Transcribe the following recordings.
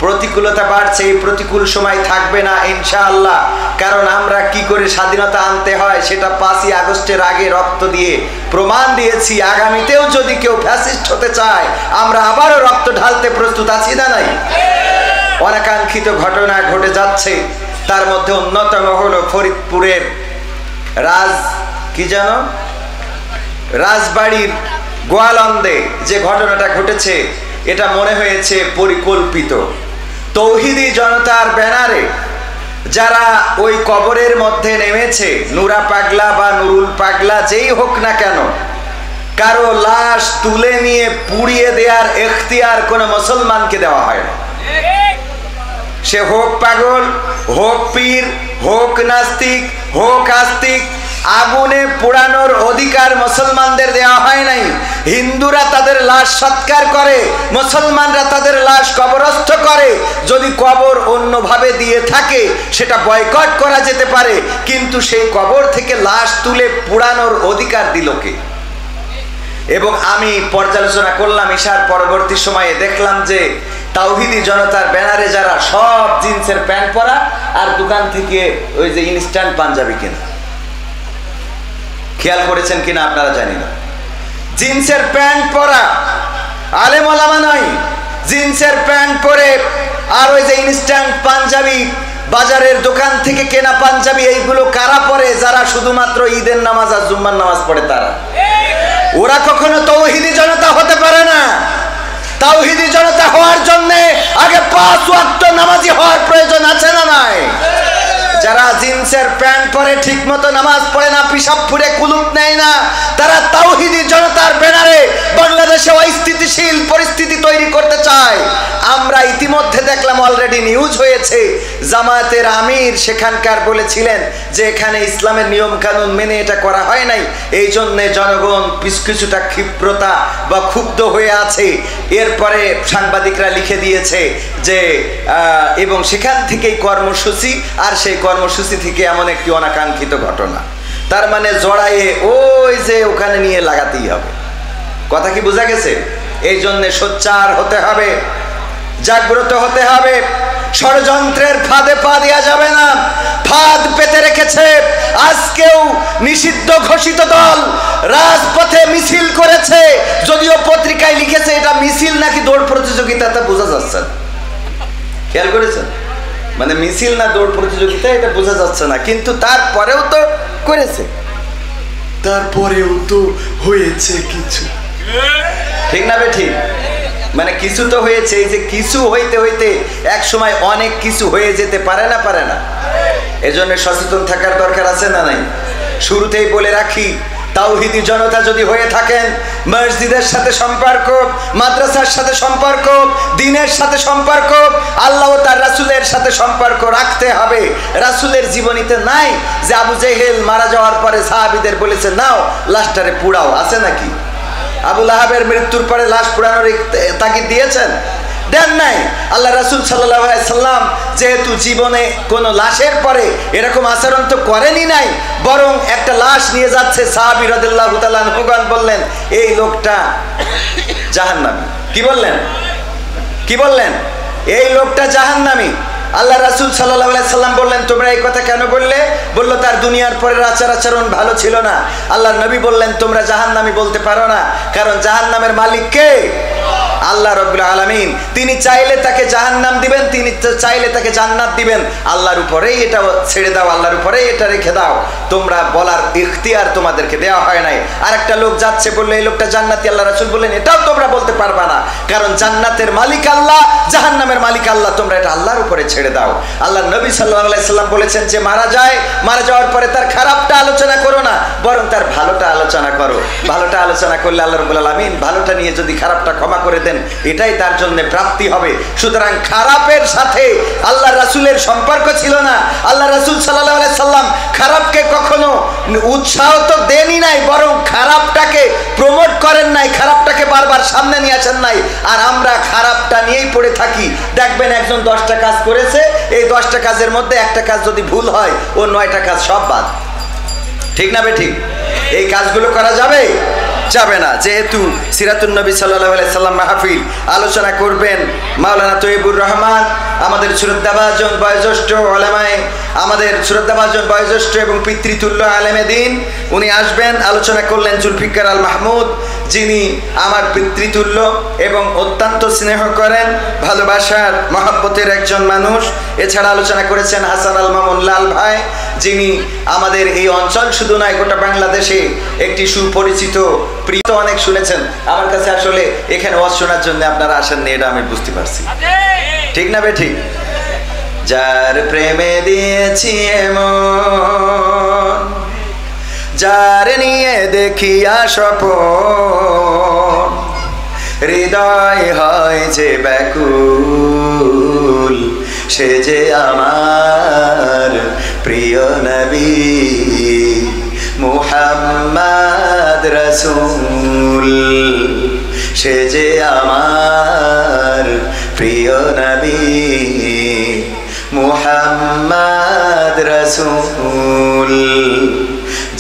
প্রতিকূলতা বাড়ছে, এই প্রতিকূল সময় থাকবে না ইনশাআল্লাহ। কারণ আমরা কি করে স্বাধীনতা আনতে হয় সেটা 5ই আগস্টের আগে রক্ত দিয়ে প্রমাণ দিয়েছি। আগামীতেও যদি কেউ ফ্যাসিস্ট হতে চায় আমরা আবারও রক্ত ঢালতে প্রস্তুত আছি না নাই? অনাকাঙ্ক্ষিত ঘটনা ঘটে যাচ্ছে, তার মধ্যে অন্যতম হলো ফরিদপুরের রাজবাড়ির গোয়ালন্দে যে ঘটনাটা ঘটেছে, এটা মনে হয়েছে পরিকল্পিত। তৌহিদি জনতার ব্যানারে যারা ওই কবরের মধ্যে নেমেছে, নুরা পাগলা বা নুরুল পাগলা যেই হোক না কেন, কারো লাশ তুলে নিয়ে পুড়িয়ে দেওয়ার এখতিয়ার কোনো মুসলমানকে দেওয়া হয় না। সে হোক পাগল, হোক পীর, হোক নাস্তিক, হোক আস্তিক, আগুনে পোড়ানোর অধিকার মুসলমানদের দেওয়া হয় নাই। হিন্দুরা তাদের লাশ সৎকার করে, মুসলমানরা তাদের লাশ কবরস্থ করে। যদি কবর অন্যভাবে দিয়ে থাকে সেটা বয়কট করা যেতে পারে, কিন্তু সেই কবর থেকে লাশ তুলে পোড়ানোর অধিকার দিল কে? এবং আমি পর্যালোচনা করলাম ঈশার পরবর্তী সময়ে, দেখলাম যে তাওহিদি জনতার ব্যানারে যারা সব জিন্সের প্যান্ট পরা আর দোকান থেকে ওই যে ইনস্ট্যান্ট পাঞ্জাবি কেনা। খেয়াল করেছেন কিনা আপনারা জানি না। জিন্সের প্যান্ট পরা আলেম ওলামা নয়, জিন্সের প্যান্ট পরে আর ওই যে ইনস্ট্যান্ট পাঞ্জাবি, বাজারের দোকান থেকে কেনা পাঞ্জাবি, এইগুলো কারা পরে? যারা শুধুমাত্র ঈদের নামাজ আর জুম্মার নামাজ পড়ে তারা। ওরা কখনো তাওহিদি জনতা হতে পারে না। তাওহিদি জনতা হওয়ার জন্য আগে 5 ওয়াক্ত নামাজি হওয়ার প্রয়োজন আছে না নাই? যারা জিন্সের প্যান্ট পরে ঠিক মতো নামাজ পড়ে না, পিশাব ফুরে কুলুপ নেয় না, তারা তাওহিদি জনতার ব্যানারে বাংলাদেশে অস্থিতিশীল পরিস্থিতি তৈরি করতে চায়। আমরা ইতিমধ্যে দেখলাম, অলরেডি নিউজ হয়েছে, জামায়াতের আমির সেখানকার বলেছিলেন যে এখানে ইসলামের নিয়ম কানুন মেনে এটা করা হয় নাই, এই জন্যে জনগণ কিছুটা ক্ষিপ্রতা বা ক্ষুব্ধ হয়ে আছে। এরপরে সাংবাদিকরা লিখে দিয়েছে যে এবং সেখান থেকেই কর্মসূচি, আর সেই কর্মসূচি থেকে এমন একটি অনাকাঙ্ক্ষিত ঘটনা। তার মানে জড়াইয়ে ওই যে ওখানে নিয়ে লাগাতেই হবে। কথা কি বোঝা গেছে? এই জন্য সোচ্চার হতে হবে, জাগ্রত হতে হবে। ষড়যন্ত্রের ফাঁদে পা দেওয়া যাবে না। ফাঁদ পেতে রেখেছে। আজকেও নিষিদ্ধ ঘোষিত দল রাজপথে মিছিল করেছে, যদিও পত্রিকায় লিখেছে এটা মিছিল নাকি দৌড় প্রতিযোগিতা, তা বোঝা যাচ্ছে না। খেয়াল করেছেন? মানে মিছিল না দৌড় প্রতিযোগিতা এটা বোঝা যাচ্ছে না, কিন্তু তারপরেও তো করেছে, তারপরেও তো হয়েছে কিছু। ঠিক না বে ঠিক? মানে কিছু তো হয়েছে। এই যে কিছু হইতে হইতে এক সময় অনেক কিছু হয়ে যেতে পারে না, পারে না? এজন্য সচেতন থাকার দরকার আছে না নাই? শুরুতেই বলে রাখি, তাওহিদি জনতা যদি হয়ে থাকেন, মসজিদের সাথে সম্পর্ক, মাদ্রাসার সাথে সম্পর্ক, দ্বীনের সাথে সম্পর্ক, আল্লাহ ও তার রাসূলের সাথে সম্পর্ক রাখতে হবে। রাসূলের জীবনীতে নাই যে আবু জেহেল মারা যাওয়ার পরে সাহাবীদের বলেছে নাও লাশটারে পুড়াও? আছে নাকি? আবু লাহাবের মৃত্যুর পরে লাশ পুড়ানোর তাগিদ দিয়েছেন? দেন নাই। আল্লাহ রাসূল সাল্লাল্লাহু আলাইহি সাল্লাম যেহেতু জীবনে কোনো লাশের পরে এরকম আচরণ তো করেনি নাই, বরং একটা লাশ নিয়ে যাচ্ছে, সাহাবী রাদিয়াল্লাহু তাআলা আনহুগণ বললেন এই লোকটা জাহান্নামী। কি বললেন? কি বললেন? এই লোকটা জাহান্নামী। আল্লাহ রাসূল সাল্লাল্লাহু আলাইহি সাল্লাম বললেন তোমরা এই কথা কেন বললে? বলল তার দুনিয়ার পরের আচরণ ভালো ছিল না। আল্লাহর নবী বললেন তোমরা জাহান্নামী বলতে পারো না, কারণ জাহান্নামের মালিক কে? আল্লাহ রাব্বুল আলামিন। তিনি চাইলে তাকে জাহান্নাম দিবেন, তিনি চাইলে তাকে জান্নাত দিবেন। আল্লাহর উপরেই এটা ছেড়ে দাও, আল্লাহর উপরেই এটা রেখে দাও। তোমরা বলার ইখতিয়ার তোমাদেরকে দেওয়া হয় নাই। আর একটা লোক যাচ্ছে, বললে এই লোকটা জান্নাতি। আল্লাহ রাসূল বললেন এটাও তোমরা বলতে পারবা না, কারণ জান্নাতের মালিক আল্লাহ, জাহান্নামের মালিক আল্লাহ। তোমরা এটা আল্লাহর উপরে ছেড়ে দাও। আল্লাহ নবী সাল্লাল্লাহু আলাইহি সাল্লাম বলেছেন যে মারা যায়, মারা যাওয়ার পরে তার খারাপটা আলোচনা করো না, বরং তার ভালোটা আলোচনা করো। ভালোটা আলোচনা করলে আল্লাহ রাব্বুল আলামিন ভালোটা নিয়ে যদি খারাপটা ক্ষমা করে দেন, এটাই তার জন্য প্রাপ্তি হবে। সুতরাং খারাপের সাথে আল্লাহ রাসূলের সম্পর্ক ছিল না। আল্লাহ রাসূল সাল্লাল্লাহু আলাইহি সাল্লাম খারাপকে কখনো উৎসাহ তো দেনই নাই, বরং খারাপটাকে প্রমোট করেন নাই, খারাপটাকে বারবার সামনে নিয়ে আসেন নাই। আর আমরা খারাপটা নিয়েই পড়ে থাকি। দেখবেন একজন 10টা কাজ করেছে, এই 10টা কাজের মধ্যে একটা কাজ যদি ভুল হয়, ও 9টা কাজ সব বাদ। ঠিক না বে ঠিক? এই কাজগুলো করা যাবে? যাবে না। যেহেতু সিরাতুন নবী সাল্লাল্লাহু আলাইহি সাল্লাম মাহফিল, আলোচনা করবেন মাওলানা তৈয়বুর রহমান, আমাদের শ্রদ্ধাভাজন বয়োজ্যেষ্ঠ ওলামায়ে, আমাদের শ্রদ্ধাভাজন বয়োজ্যেষ্ঠ এবং পিতৃতুল্য আলেমে দ্বীন, উনি আসবেন। আলোচনা করলেন জুলফিকার আল মাহমুদ, যিনি আমার পিতৃতুল্য এবং অত্যন্ত স্নেহ করেন, ভালোবাসার মহব্বতের একজন মানুষ। এছাড়া আলোচনা করেছেন হাসান আল মামুন লাল ভাই, যিনি আমাদের এই অঞ্চল শুধু নয় গোটা বাংলাদেশে একটি সুপরিচিত প্রিয়। অনেক শুনেছেন, আমার কাছে আসলে এখানে ওয়াজ শোনার জন্য আপনারা আসেননি, এটা আমি বুঝতে পারছি, ঠিক না বে ঠিক? যার প্রেমে দিয়েছি এমন, যার নিয়ে দেখিয়া স্বপন, হৃদয় হয় যে ব্যাকুল, সে যে আমার প্রিয় নবী মুহাম্মদ রাসূল, সে যে আমার প্রিয় নবী মুহাম্মদ রাসূল,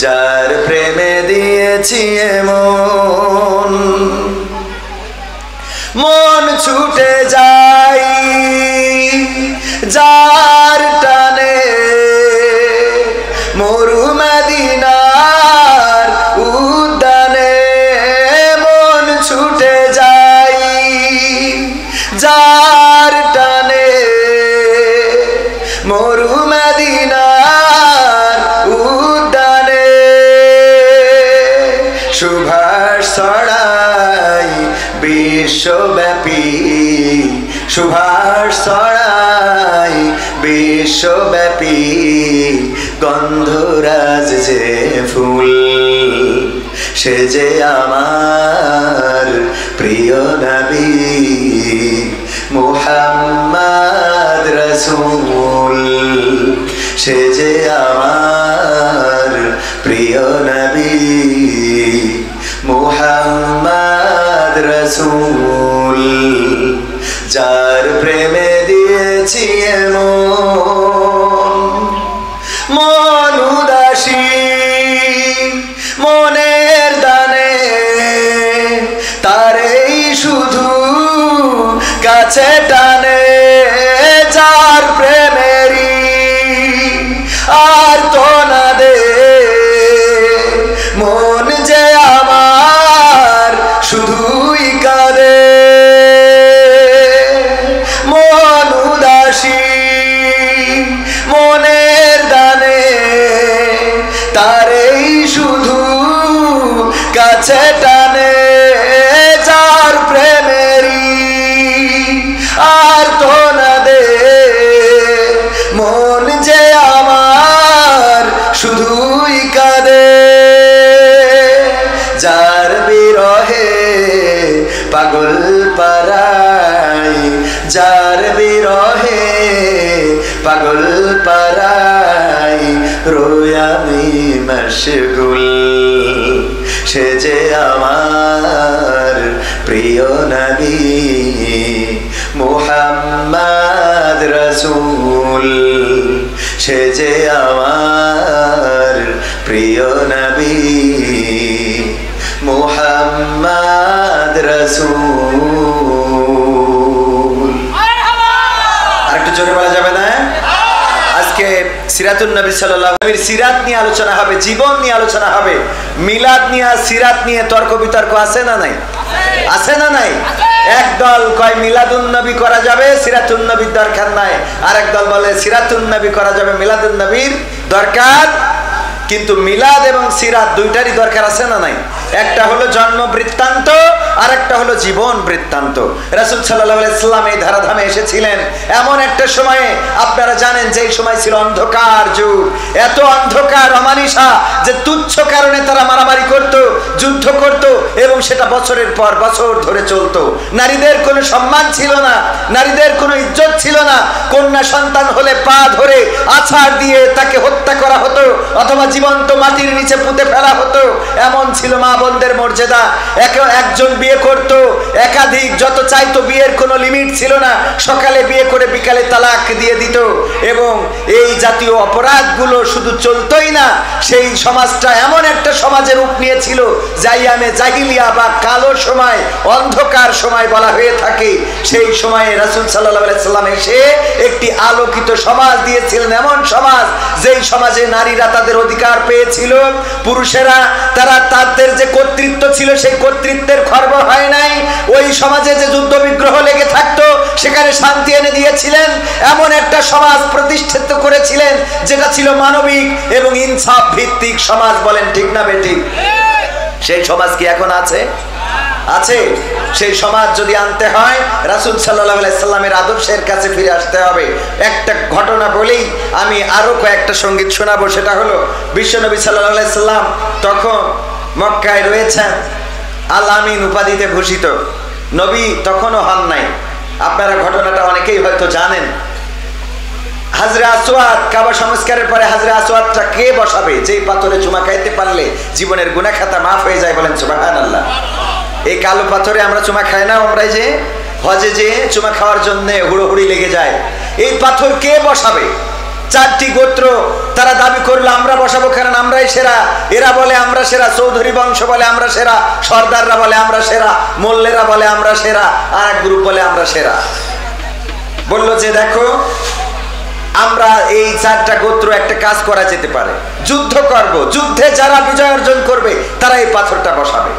যার প্রেমে দিয়েছি এমন, মন ছুটে যাই যার টানে, মরু মদিনার উদ্যানে, মন ছুটে যাই যার টানে, মরু মদিনার উদ্যানে, সুভাষ ছড়াই বিশ্বব্যাপী, সুভাষ ছড়াই বিশ্বব্যাপী, গন্ধরাজ যে ফুল, সে যে আমার প্রিয় নবী মুহাম্মদ রাসূল, সে যে আমার প্রিয় নবী মুহাম্মদ রাসূল, যার প্রেমে দিয়েছি এমন, মন উদাসী মনের দানে, তারেই শুধু কাছে টানে, যার প্রেমেরই আর তো না দে, মন যে আমার শুধুই কাঁদে, মন উদাসী মনের দানে, তারেই শুধু কাছে টানে, যার প্রেমেরই আর তো না দে, মন যে আমার শুধুই কাঁদে, যার বিরহে পাগল পারাই, যার বিরহে পাগল পারাই, রোই আমি মশগুল, সে যে আমার প্রিয় নবী মুহাম্মদ রাসূল, সে যে আমার প্রিয় নবী মুহাম্মদ রাসূল। আরেকটু জোরে বলা যাবে না? আজকে সিরাতুন নবী সাল্লাল্লাহু আলাইহি ওয়াসাল্লামের সিরাত নিয়ে আলোচনা হবে, জীবন নিয়ে আলোচনা হবে। মিলাদ নিয়ে সিরাত নিয়ে তর্ক বিতর্ক আছে না নাই? আছে না নাই? একদল কয় মিলাদুন নবী করা যাবে, সিরাতুন নবীর দরকার নাই। আরেক দল বলে সিরাতুন নবী করা যাবে, মিলাদুন নবীর দরকার। কিন্তু মিলাদ এবং সিরাত দুইটারই দরকার আছে না নাই? একটা হলো জন্ম বৃত্তান্ত, আর একটা হলো জীবন বৃত্তান্ত। রাসূল সাল্লাল্লাহু আলাইহি সাল্লাম এই ধারাধামে এসেছিলেন এমন একটা সময়ে, আপনারা জানেন যে সময় ছিল অন্ধকার যুগ, এত অন্ধকার অমানিসা যে তুচ্ছ কারণে তারা মারামারি করত, যুদ্ধ করত, এবং সেটা বছরের পর বছর ধরে চলতো। নারীদের কোনো সম্মান ছিল না, নারীদের কোনো ইজ্জত ছিল না। কন্যা সন্তান হলে পা ধরে আছাড় দিয়ে তাকে হত্যা করা হতো, অথবা জীবন্ত মাটির নিচে পুঁতে ফেলা হতো। এমন ছিল মা বোনদের মর্যাদা। একজন বিয়ে করত, একাধিক যত চাইতো, বিয়ের কোনো লিমিট ছিল না। সকালে বিয়ে করে বিকালে তালাক দিয়ে দিত। এবং এই জাতীয় অপরাধগুলো শুধু চলতোই না, সেই সমাজটা এমন একটা সমাজের রূপ নিয়েছিল জাইয়ামে জাহিলিয়া বা কালো সময়, অন্ধকার সময় বলা হয়ে থাকে। সেই সময়ে রাসূল সাল্লাল্লাহু আলাইহি সাল্লাম এসে একটি আলোকিত সমাজ দিয়েছিলেন, এমন সমাজ যেই সমাজে নারীরা তাদের অধিকার পেয়েছিল। পুরুষেরা তারা তাদের যে কর্তৃত্ব ছিল সেই কর্তৃত্বের খর্ব হয় নাই। ওই সমাজে যে যুদ্ধ বিগ্রহ লেগে থাকতো সেখানে শান্তি এনে দিয়েছিলেন। এমন একটা সমাজ প্রতিষ্ঠিত করেছিলেন যেটা ছিল মানবিক এবং ইনসাফ ভিত্তিক সমাজ। বলেন ঠিক না বেঠিক? সেই সমাজ কি এখন আছে? আছে। সেই সমাজ যদি আনতে হয় রাসূল সাল্লাল্লাহু আলাইহি সাল্লামের আদর্শের কাছে ফিরে আসতে হবে। একটা ঘটনা বলেই আমি আরো কয়েকটা সঙ্গীত শোনাবো। সেটা হলো বিশ্বনবী সাল্লাল্লাহু আলাইহি সাল্লাম তখন মক্কায় রয়েছেন, আল আমিন উপাধিতে ভূষিত। নবী তখনও হন নাই। আপনারা ঘটনাটা অনেকেই হয়তো জানেন। হাজরে আসওয়াদ, কাবা সংস্কারের পরে হাজরে আসওয়াদটা কে বসাবে? যেই পাথরে চুমা খাইতে পারলে জীবনের গুনাহ খাতা মাফ হয়ে যায়। বলেন সুবহানাল্লাহ। এই কালো পাথরে আমরা চুমা খাই না? আমরা যে হজে যে চুমা খাওয়ার জন্য হুড়োহুড়ি লেগে যায়। এই পাথর কে বসাবে? চারটি গোত্র তারা দাবি করলো আমরা বসাবো, কারণ আমরাই সেরা। এরা বলে আমরা সেরা, চৌধুরী বংশ বলে আমরা সেরা, সর্দাররা বলে আমরা সেরা, মোল্লেরা বলে আমরা সেরা, আর এক গ্রুপ বলে আমরা সেরা। বললো যে দেখো, আমরা এই চারটা গোত্র একটা কাজ করা যেতে পারে, যুদ্ধ করব, যুদ্ধে যারা বিজয় অর্জন করবে তারা এই পাথরটা বসাবে।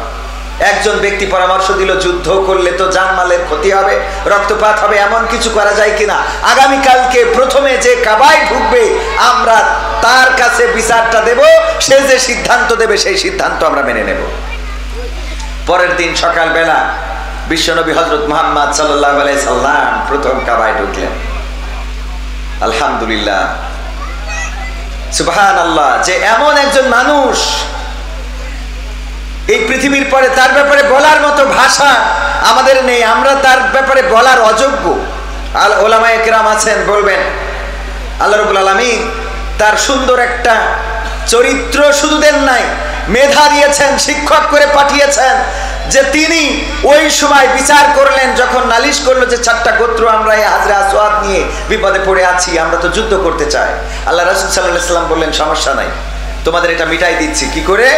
একজন ব্যক্তি পরামর্শ দিল, যুদ্ধ করলে তো জানমালের ক্ষতি হবে, রক্তপাত হবে, এমন কিছু করা যায় কিনা? আগামীকালকে প্রথমে যে কাবায় ঢুকবে আমরা তার কাছে বিচারটা দেব, সে যে সিদ্ধান্ত দেবে সেই সিদ্ধান্ত আমরা মেনে নেব। পরের দিন সকালবেলা বিশ্বনবী হযরত মুহাম্মদ সাল্লাল্লাহু আলাইহি সাল্লাম প্রথম কাবায় ঢুকলেন। আলহামদুলিল্লাহ, সুবহানাল্লাহ, যে এমন একজন মানুষ এই পৃথিবীর পরে তার ব্যাপারে বলার মতো ভাষা আমাদের নেই, আমরা তার ব্যাপারে বলার অযোগ্য। আল ওলামায়ে কেরাম আছেন, বলবেন আল্লাহ রাব্বুল আলামিন তার সুন্দর একটা চরিত্র শুধু দেন নাই, মেধা দিয়েছেন, শিক্ষক করে পাঠিয়েছেন, যে তিনি ওই সময় বিচার করলেন যখন নালিশ করলো যে চারটা গোত্র আমরা এই হাজরে আসওয়াদ নিয়ে বিপদে পড়ে আছি, আমরা তো যুদ্ধ করতে চাই। আল্লাহ রাসূল সাল্লাল্লাহু আলাইহি সাল্লাম বললেন সমস্যা নাই, তোমাদের এটা মিটাই দিচ্ছি। কি করে?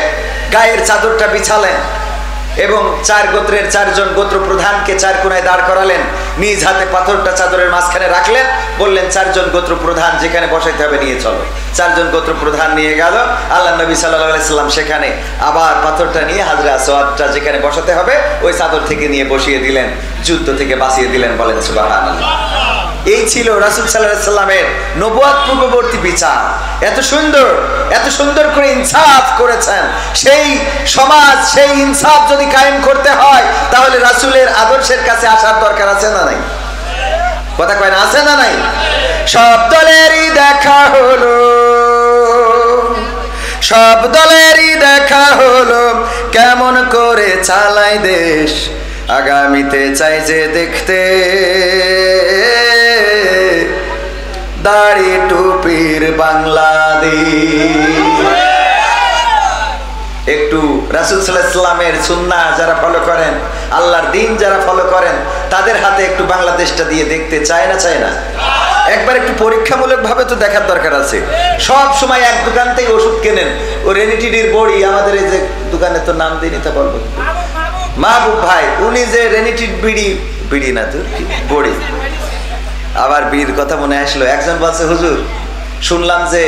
গায়ের চাদরটা বিছালেন এবং চার গোত্রের চারজন গোত্র প্রধানকে চার কোণায় দাঁড় করালেন, নিজ হাতে পাথরটা চাদরের মাঝখানে রাখলেন, বললেন চারজন গোত্র প্রধান যেখানে বসাইতে হবে নিয়ে চলো। চারজন গোত্র প্রধান নিয়ে গেল। আল্লাহ নবী সাল্লাল্লাহু আলাইহি সাল্লাম সেখানে আবার পাথরটা নিয়ে হাজরে আসওয়াদটা যেখানে বসাতে হবে ওই চাদর থেকে নিয়ে বসিয়ে দিলেন, যুদ্ধ থেকে বাঁচিয়ে দিলেন। বলেন সুবহানাল্লাহ। এই ছিল রাসূল সাল্লাল্লাহু আলাইহি সাল্লামের নবুয়ত পূর্ববর্তী বিচার। এত সুন্দর করে ইনসাফ করেছেন। সেই সমাজ, সেই ইনসাফ যদি কায়েম করতে হয় তাহলে রাসূলের আদর্শের কাছে আসার দরকার আছে না নাই? কথা কয় না, আছে না নাই? সব দলেরই দেখা হলো, সব দলেরই দেখা হলো, কেমন করে চালায় দেশ, আগামীতে চাই যে দেখতে দাড়ি টুপির বাংলাদেশ। একটু রাসূল সাল্লাল্লাহু আলাইহি সাল্লামের সুন্নাহ যারা ফলো করেন, আল্লাহর দ্বীন যারা ফলো করেন, তাদের হাতে একটু বাংলাদেশটা দিয়ে দেখতে চায় না? চায় না? একবার একটু পরীক্ষামূলক ভাবে তো দেখার দরকার আছে। সব সময় এক দোকান থেকে ওষুধ কেনেন, ও রেনিটিডির বড়ি, আমাদের এই যে দোকানে তো নাম দিইনি, তা বলবো মাহবুব ভাই, উনি যে রেনিটিড বিড়ি না তো বড়ি, আবার বিড়ির কথা মনে আসলো। একজন বলছে, হুজুর শুনলাম যে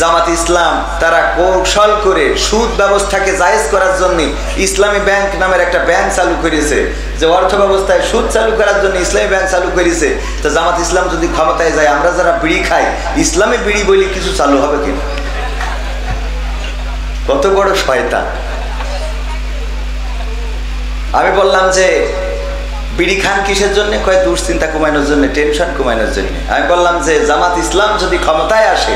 জামাত ইসলাম তারা কৌশল করে সুদ ব্যবস্থাকে জায়েজ করার জন্য ইসলামী ব্যাংক নামের একটা ব্যাংক চালু করেছে, যে অর্থ ব্যবস্থায় সুদ চালু করার জন্য ইসলামী ব্যাংক চালু করেছে। তো জামাত ইসলাম যদি ক্ষমতায় যায়, আমরা যারা বিড়ি খাই, ইসলামী বিড়ি বলি কিছু চালু হবে কিনা? কত বড় শয়তান! আমি বললাম যে বিড়ি খান কিসের জন্য? কয় দুশ্চিন্তা কমানোর জন্য, টেনশন কমানোর জন্য। আমি বললাম যে জামাত ইসলাম যদি ক্ষমতায় আসে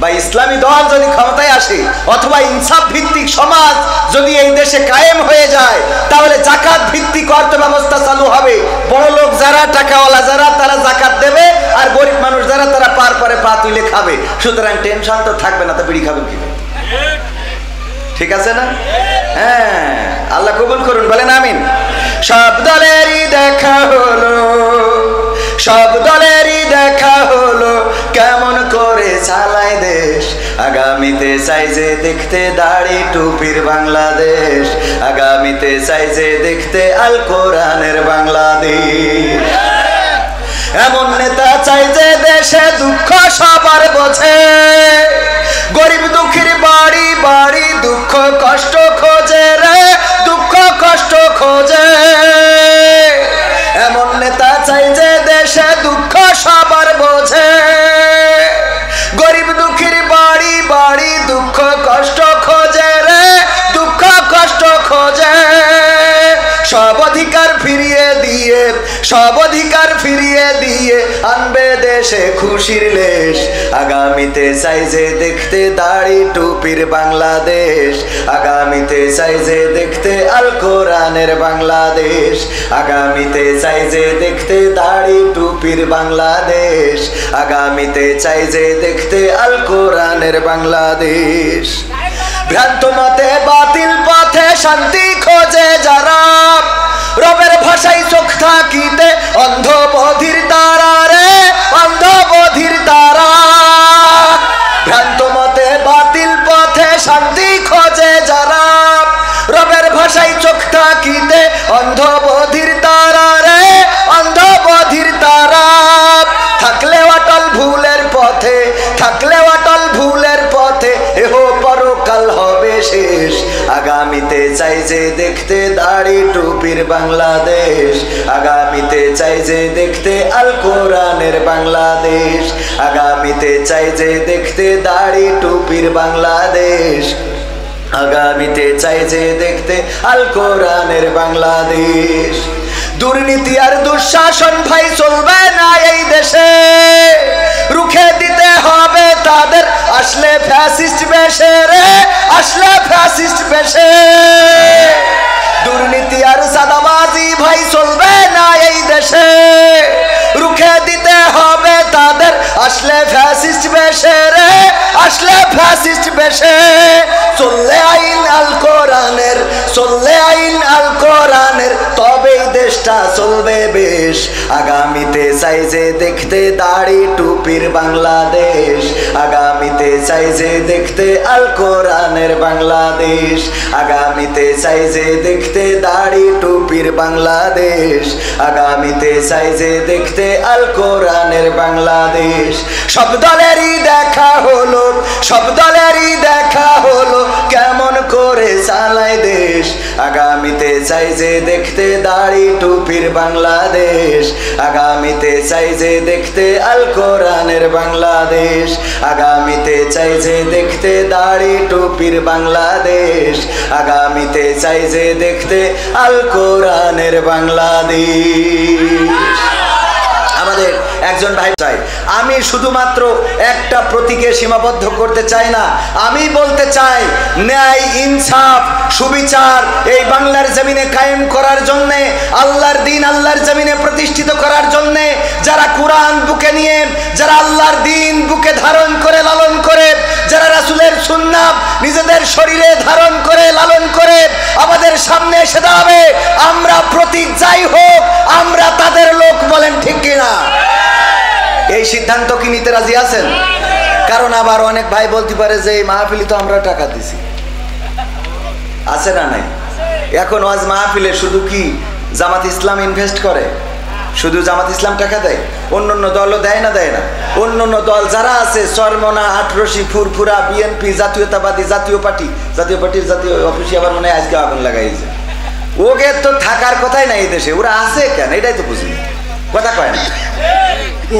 বা ইসলামী দল যদি ক্ষমতায় আসে অথবা ইনসাফ ভিত্তিক সমাজ যদি এই দেশে কায়েম হয়ে যায়, তাহলে যাকাত ভিত্তিক অর্থ ব্যবস্থা চালু হবে। বড় লোক যারা, টাকাওয়ালা যারা, তারা যাকাত দেবে, আর গরিব মানুষ যারা, তারা পার পরে পা তুলে খাবে। সুতরাং টেনশন তো থাকবে না। তা বিড়ি খাবেন কি? ঠিক আছে না? হ্যাঁ, আল্লাহ কবুল করুন, বলেন আমিন। সব দলেরই দেখা হলো, সব দলেরই দেখা হলো, কেমন করে চালায় দেশ। আগামীতে চাই যে দেখতে দাড়ি টুপির বাংলাদেশ, আগামীতে চাই যে দেখতে আল কোরআনের বাংলাদেশ। এমন নেতা চাই যে দেশে দুঃখ সবার বোঝে, গরিব দুঃখীর বাড়ি বাড়ি দুঃখ কষ্ট খোঁজে রে, দুঃখ কষ্ট খোঁজে। এমন নেতা চাই যে দেশে দুঃখ সবার বোঝে, গরিব দুঃখীর বাড়ি বাড়ি দুঃখ কষ্ট খোঁজে রে, দুঃখ কষ্ট খোঁজে। সব অধিকার ফিরিয়ে দিয়ে, সব অধিকার ফিরিয়ে দিয়ে আনবে দেশে খুশির লেশ। আগামীতে চাই যে দেখতে দাড়ি টুপির বাংলাদেশ, আগামীতে চাই যে দেখতে আল কোরআনের বাংলাদেশ, আগামীতে চাই যে দেখতে দাড়ি টুপির বাংলাদেশ, আগামীতে চাই যে দেখতে আল কোরআনের বাংলাদেশ। ভ্রান্ত মতে বাতিল পথে শান্তি খোঁজে যারা, রবের ভাষায় চোখ থাকিতে অন্ধ বধির তারা রে, অন্ধ বধির তারা। ভ্রান্ত মতে বাতিল পথে শান্তি খোঁজে যারা, রবের ভাষায় চোখ থাকিতে অন্ধ বধির তারা রে, অন্ধ বধির তারা। থাকলে অটল ভুলের পথে, থাকলে অটল ভুলের পথে, এহ পরকাল হবে শেষ। আগামীতে চাই যে দেখতে দাড়ি টুপির বাংলাদেশ, আগামীতে চাই যে দেখতে আল কোরআনের বাংলাদেশ, আগামীতে চাই যে দেখতে দাড়ি টুপির বাংলাদেশ, আগামীতে চাই যে দেখতে আল কোরআনের বাংলাদেশ। দুর্নীতি আর দুঃশাসন ভাই চলবে না এই দেশে, রুখে দিতে হবে তাদের আসলে ফ্যাসিস্ট বেশে রে, আসলে ফ্যাসিস্ট বেশে। দুর্নীতি আর সাদাবাজি ভাই চলবে না এই দেশে, রুখে দিতে হবে তাদের আসলে ফ্যাসিস্ট বেশে রে, আসলে ফ্যাসিস্ট বেশে। চললে আইন আল কোরআনের, চললে আইন আল কোরআনের, তবেই দেশটা চলবে বেশ। আগামীতে চাই যে দেখতে দাড়ি টুপির বাংলাদেশ, আগামীতে চাই যে দেখতে আল কোরআনের বাংলাদেশ, আগামীতে চাই যে দেখতে দাড়ি টুপির বাংলাদেশ, আগামীতে চাই যে দেখতে আল কোরআনের বাংলাদেশ। সব দলেরই দেখা হলো, সব দলেরই দেখা হলো, কেমন করে চালায় দেশ। আগামীতে চাই যে দেখতে দাড়ি টুপির বাংলাদেশ, আগামীতে চাই যে দেখতে আল কোরআনের বাংলাদেশ, আগামীতে চাই যে দেখতে দাড়ি টুপির বাংলাদেশ, আগামীতে চাই যে দেখতে আল কোরআনের বাংলাদেশ। আমাদের একজন ভাই চাই, আমি শুধুমাত্র একটা প্রতীকে সীমাবদ্ধ করতে চাই না, আমি বলতে চাই ন্যায় ইনসাফ সুবিচার এই বাংলার জমিনে কায়েম করার জন্য, আল্লাহর দিন আল্লাহর জমিনে প্রতিষ্ঠিত করার জন্য, যারা কোরআন বুকে নিয়ে, যারা আল্লাহর দিন বুকে ধারণ করে লালন করে, যারা রাসূলের সুন্নাত নিজেদের শরীরে ধারণ করে লালন করে আমাদের সামনে এসে দাঁড়াবে, আমরা প্রতীক যাই হোক আমরা তাদের লোক। বলেন ঠিক কিনা? এই সিদ্ধান্ত কি নিতে রাজি আছেন? কারণ আবার অনেক ভাই বলতে পারে যে এই মাহফিলে তো আমরা টাকা দিছি, আছে না নাই? এখন ওয়াজ মাহফিলে শুধু কি জামাত ইসলাম ইনভেস্ট করে? শুধু জামাত ইসলাম টাকা দেয়? অন্যান্য দলও দেয় না? দেয় না? অন্যান্য দল যারা আছে, চরমনা, আটরশি, ফুরফুরা, বিএনপি, জাতীয়তাবাদী, জাতীয় পার্টির জাতীয় অফিসে আবার মনে হয় আজকে আগুন লাগাইছে। ওকে তো থাকার কথাই নাই এই দেশে, ওরা আছে কেন এটাই তো বুঝি, কথা কয় না।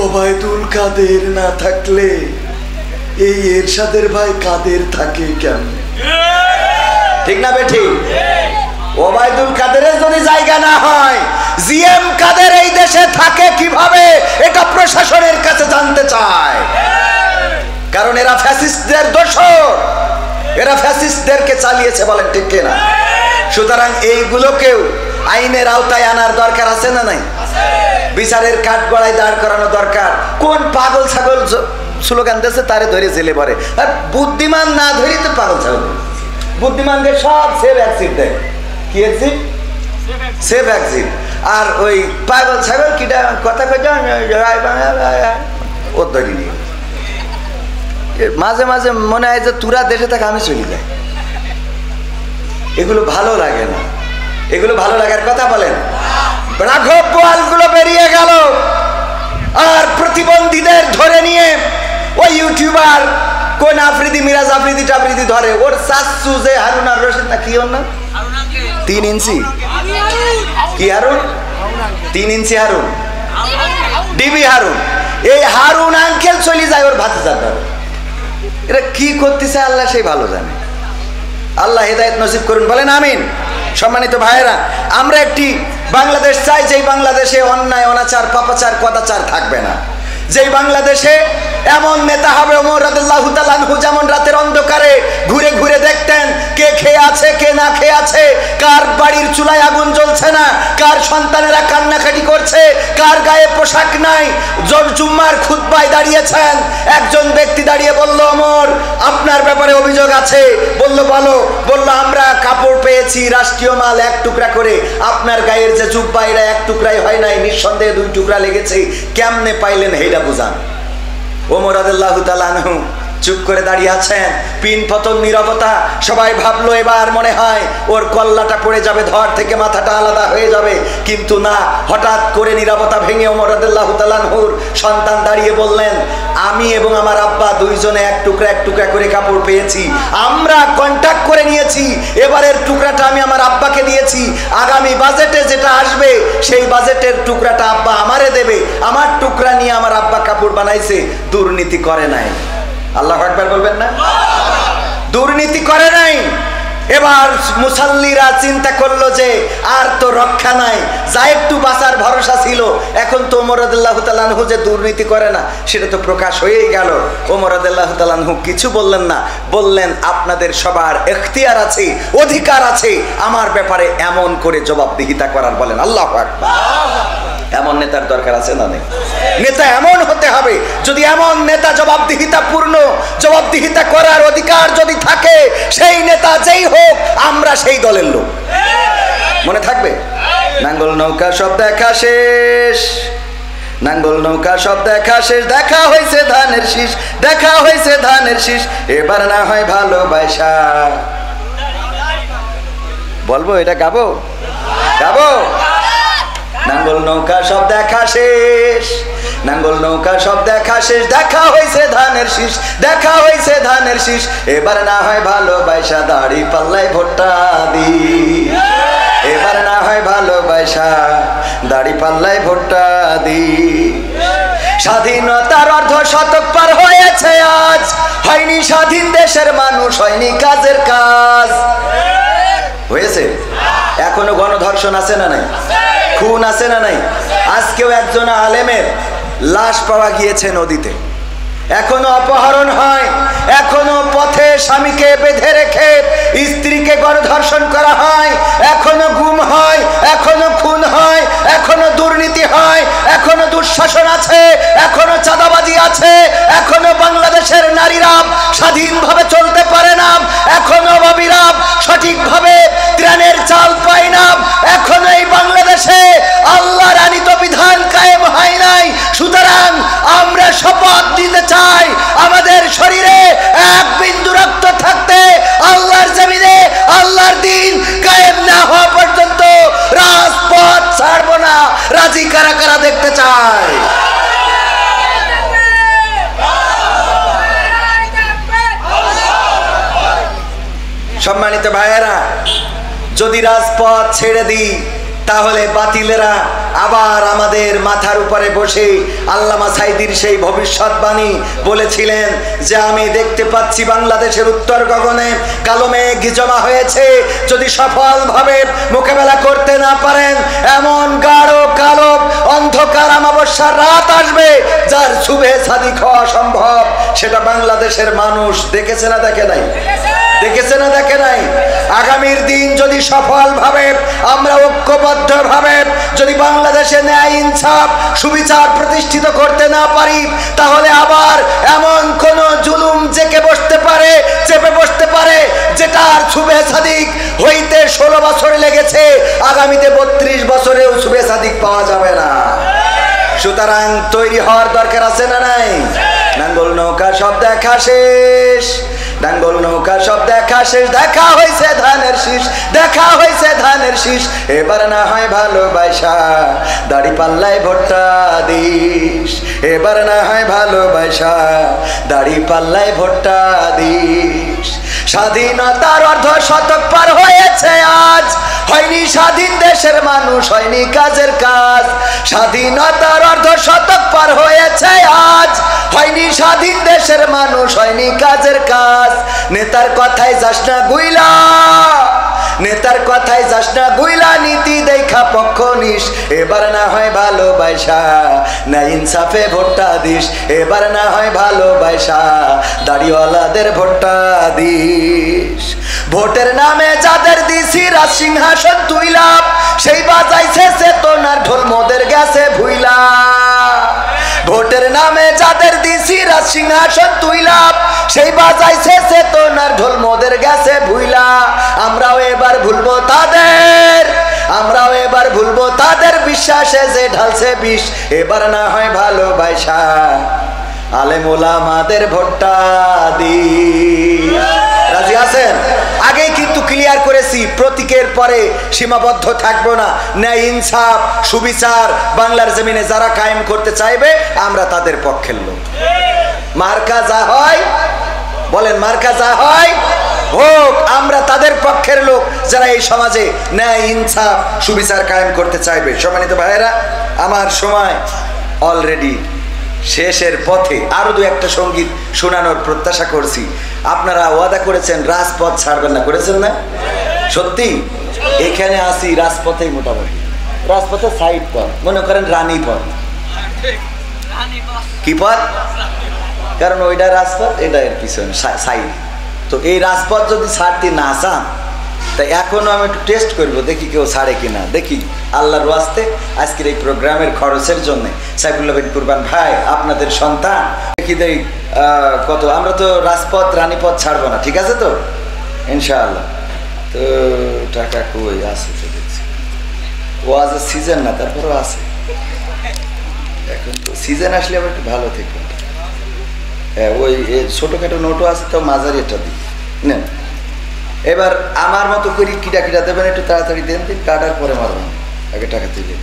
ওবায়দুল কাদের না থাকলে এই এরশাদের ভাই কাদের থাকে কেন? ঠিক না বেঠিক? ওবায়দুল কাদেরের যদি জায়গা না হয়, জিএম কাদের এই দেশে থাকে কিভাবে, এটা প্রশাসনের কাছে জানতে চায়। কারণ এরা ফ্যাসিস্টদের দোসর, এরা ফ্যাসিস্টদেরকে চালিয়েছে। বলেন ঠিক কিনা? সুতরাং এইগুলোকেও আইনের আওতায় আনার দরকার আছে না নাই? বিচারের কাঠগড়ায় দাঁড় করানো দরকার। কোন পাগল ছাগল স্লোগান দিয়েছে তারে ধরে জেলে পড়ে। আর বুদ্ধিমান না ধরি তো পাগল ছাগল। বুদ্ধিমানকে সব সেভ এক্সিট দেয়। কি এক্সিট? Save exit. আর ওই পাগল ছাগল কিটা কথা কইটা ও ধরি নি। মাঝে মাঝে মনে হয় যে তুরা দেশে থাকে আমি চলে যাই। এগুলো ভালো লাগে না। এগুলো ভালো লাগার কথা বলেন। রাঘব বোয়ালগুলো বেরিয়ে গেল আর প্রতিবন্ধীদের ধরে নিয়ে ওই ইউটিউবার কোন আফ্রিদি মিরাজ আফ্রিদি টাফ্রিদি ধরে ওর চাচ্চু যে হারুন আর রশিদ না কি ওর না 3 ইঞ্চি কি হারুন 3 ইঞ্চি হারুন ডিবি হারুন এই হারুন আঙ্কেল চলে যায় ওর ভাতিজার ধরে। এরা কি করতেছে আল্লাহ সেই ভালো জানে। আল্লাহ হেদায়েত নসিব করুন বলেন আমিন। সম্মানিত ভাইয়েরা, আমরা একটি বাংলাদেশ চাই যেই বাংলাদেশে অন্যায় অনাচার পাপাচার কদাচার থাকবে না। যেই বাংলাদেশে এমন নেতা হবে ওমর রাদিয়াল্লাহু তাআলা আনহু যেমন রাতের অন্ধকারে ঘুরে ঘুরে দেখতেন কে খেয়ে আছে কে না খেয়ে আছে, কার বাড়ির চুলায় আগুন জ্বলছে না, কার সন্তানেরা কান্নাকাটি করছে, কার গায়ে পোশাক নাই। জুম্মার খুতবায় দাঁড়িয়েছেন, একজন ব্যক্তি দাঁড়িয়ে বলল ওমর আপনার ব্যাপারে অভিযোগ আছে। বলল বলো। বলল আমরা কাপড় পেয়েছি রাষ্ট্রীয় মাল 1 টুকরা করে, আপনার গায়ের যে জুব্বা এটা 1 টুকরাই হয় নাই, নিঃসন্দেহে 2 টুকরা লেগেছে, কেমনে পাইলেন হেইটা বুঝান। ওমর রাদিয়াল্লাহু তাআলা আনহু চুপ করে দাঁড়িয়ে আছেন, পিন পতন নীরবতা। সবাই ভাবলো এবার মনে হয় ওর কল্লাটা পড়ে যাবে, ধর থেকে মাথাটা আলাদা হয়ে যাবে, কিন্তু না। হঠাৎ করে নীরবতা ভেঙে ওমর রাদিয়াল্লাহু তাআলা আনহুর সন্তান দাঁড়িয়ে বললেন আমি এবং আমার আব্বা দুইজনে 1 টুকরা করে কাপড় পেয়েছি, আমরা কন্ট্যাক্ট করে নিয়েছি, এবারের টুকরাটা আমি আমার আব্বাকে দিয়েছি, আগামী বাজেটে যেটা আসবে সেই বাজেটের টুকরাটা আব্বা আমারে দেবে, আমার টুকরা নিয়ে আমার আব্বা কাপড় বানাইছে, দুর্নীতি করে নাই। আল্লাহু আকবার বলবেন না? দুর্নীতি করে নাই। এবার মুসাল্লিরা চিন্তা করলো যে আর তো রক্ষা নাই, যা একটু বাঁচার ভরসা ছিল, এখন তো ওমর রাদিয়াল্লাহু তাআলা আনহু যে দুর্নীতি করে না সেটা তো প্রকাশ হয়েই গেল। ওমর রাদিয়াল্লাহু তাআলা আনহু কিছু বললেন না, বললেন আপনাদের সবার এখতিয়ার আছে, অধিকার আছে আমার ব্যাপারে এমন করে জবাবদিহিতা করার। বলেন আল্লাহু আকবার। এমন নেতার দরকার আছে না নেই? নেতা এমন হতে হবে, যদি এমন নেতা জবাবদিহিতা করার অধিকার যদি থাকে, সেই নেতা যেই হোক আমরা সেই দলের লোক। মনে থাকবে? নাঙ্গল নৌকা সব দেখা শেষ, নাঙ্গল নৌকা সব দেখা শেষ, দেখা হয়েছে ধানের শীষ, দেখা হয়েছে ধানের শীষ, এবার না হয় ভালোবাসা। বলবো এটা গাবো? গাবো? নাঙ্গল নৌকা সব দেখা শেষ, নাঙ্গল নৌকা সব দেখা শেষ, দেখা হয়েছে ধানের শীষ, দেখা হয়েছে ধানের শীষ, এবার না হয় ভালোবাসা, দাড়ি পাল্লাই ভোটটা দি, এবার না হয় ভালোবাসা, দাড়ি পাল্লাই ভোটটা দি। স্বাধীনতার অর্ধ শতক পার হয়েছে আজ, হয়নি স্বাধীন দেশের মানুষ, হয়নি কাজের কাজ। হয়েছে? এখনো গণধর্ষণ আছে না নাই? খুন আছে না নাই? আজকেও একজন আলেমের লাশ পাওয়া গিয়েছে নদীতে, এখনো অপহরণ হয়, এখনো পথে স্বামীকে বেঁধে রেখে স্ত্রীকে গণধর্ষণ করা হয়, এখনো গুম হয়, এখনো খুন হয়, এখনো দুর্নীতি হয়, এখনো দুঃশাসন আছে, এখনো চাঁদাবাজি আছে, এখনো বাংলাদেশের নারীরা স্বাধীনভাবে চলতে পারে না, এখনো বাবিরা সঠিকভাবে ত্রাণের চাল পায় না, এখনো এই বাংলাদেশে আল্লাহর আনীত বিধান কায়েম হয় নাই। সুতরাং আমরা শপথ দিতে চাই আমাদের শরীরে 1 বিন্দু রক্ত থাকতে আল্লাহর জমিনে আল্লাহর দ্বীন কায়েম না হওয়া পর্যন্ত রাজপথ ছাড়ব না। রাজি কারা কারা দেখতে চাই? সম্মানিত ভাইয়েরা, যদি রাজপথ ছেড়ে দিই তাহলে বাতিলেরা আবার আমাদের মাথার উপরে বসে আল্লামা সাইদির সেই ভবিষ্যৎবাণী বলেছিলেন যে আমি দেখতে পাচ্ছি বাংলাদেশের উত্তর গগনে কালো মেঘ জমা হয়েছে, যদি সফলভাবে মোকাবেলা করতে না পারেন এমন গাঢ় কালো অন্ধকার অমাবস্যার রাত আসবে যার শুভে সাদিক হওয়া সম্ভব। সেটা বাংলাদেশের মানুষ দেখেছে না দেখে নাই? দেখেছে না দেখে নাই? আগামীর দিন যদি সফলভাবে আমরা ঐক্যবদ্ধভাবে যদি বাংলাদেশে ন্যায় ইনসাফ সুবিচার প্রতিষ্ঠিত করতে না পারি, তাহলে আবার এমন কোন জুলুম চেপে বসতে পারে যেটার শুভে সাদিক হইতে 16 বছর লেগেছে, আগামীতে 32 বছরেও শুভে সাদিক পাওয়া যাবে না। সুতরাং তৈরি হওয়ার দরকার আছে না নাই? নাঙ্গল নৌকা সব দেখা শেষ, নাঙ্গল নৌকা সব দেখা শেষ, দেখা হয়েছে ধানের শীষ, দেখা হয়েছে ধানের শীষ, এবার না হয় ভালোবাসা দাড়ি পাল্লায় ভোটটা দিস, এবার না হয় ভালোবাসা দাড়ি পাল্লায় ভোটটা দিস। স্বাধীনতার অর্ধ শতক পার হয়েছে আজ, হয়নি স্বাধীন দেশের মানুষ, হয়নি কাজের কাজ। স্বাধীনতার অর্ধ শতক পার হয়েছে আজ, হয়নি স্বাধীন দেশের মানুষ, হয়নি কাজের কাজ। নেতার কথায় যাস না গুইলা, নেতার কথায় যাস না গুইলা, নীতি দেখা পক্ষ নিস, এবার না হয় ভালোবাসা না ইনসাফে ভোটটা দিস, এবার না হয় ভালোবাসা দাড়িওয়ালাদের ভোটটা দিস। ভোটের নামে যাদের দিছি রাজ সিংহাসন তুইলা, সেই বাজাইছে চেতনার ঢোল মোদের গেছে ভুইলা। ভোটের নামে যাদের দিছি রাজ সিংহাসন তুইলা, সেই বাজাইছে চেতনার ঢোল মোদের গেছে ভুইলা। আমরাও এবার ভুলবো তাদের, আমরাও এবার ভুলবো তাদের বিশ্বাসে যে ঢালছে বিষ, এবার না হয় ভালোবাসা আলেম ওলামাদের ভোটটা দিস। রাজি আছেন? আগেই কিন্তু ক্লিয়ার করেছি, প্রতীকের পরে সীমাবদ্ধ থাকবো না। ন্যায় ইনসাফ সুবিচার বাংলার জমিনে যারা কায়েম করতে চাইবে, আমরা তাদের পক্ষের লোক। মার্কা যা হয় বলেন, মার্কা যা হয় হোক, আমরা তাদের পক্ষের লোক যারা এই সমাজে ন্যায় ইনসাফ সুবিচার কায়েম করতে চাইবে। সম্মানিত ভাইয়েরা, আমার সময় অলরেডি শেষের পথে। আরো দু একটা সঙ্গীত শোনানোর প্রত্যাশা করছি। আপনারা ওয়াদা করেছেন রাজপথ ছাড়বেন না, করেছেন না? সত্যি এখানে আসি রাজপথেই, মোটামুটি রাজপথের সাইড পথ, মনে করেন রানী পথ। কি পথ? কারণ ওইটা রাজপথ, এটা এর পিছনে সাইড। তো এই রাজপথ যদি ছাড়তে না চান, তাই এখনো আমি একটু টেস্ট করবো, দেখি কেউ ছাড়ে কিনা। দেখি আল্লাহর ওয়াস্তে আজকের এই প্রোগ্রামের খরচের জন্য সাইফুল্লাহ বিন কুরবান ভাই, আপনাদের সন্তান, দেখি দেই কত। আমরা তো রাজপথ রানীপথ ছাড়বো না, ঠিক আছে তো ইনশাআল্লাহ। তো টাকা কই আছে তো দেখছি, ওয়াজের সিজন না, তারপরেও আছে। এখন তো সিজন আসলে আবার একটু ভালো থেকে, হ্যাঁ ওই ছোটোখাটো নোটও আছে, তো মাঝারি একটা দিই নেন। এবার আমার মতো করি কিটা কিটা দেবেন, একটু তাড়াতাড়ি দেন, দিন কাটার পরে মারবেন, আগে টাকা দিলেন।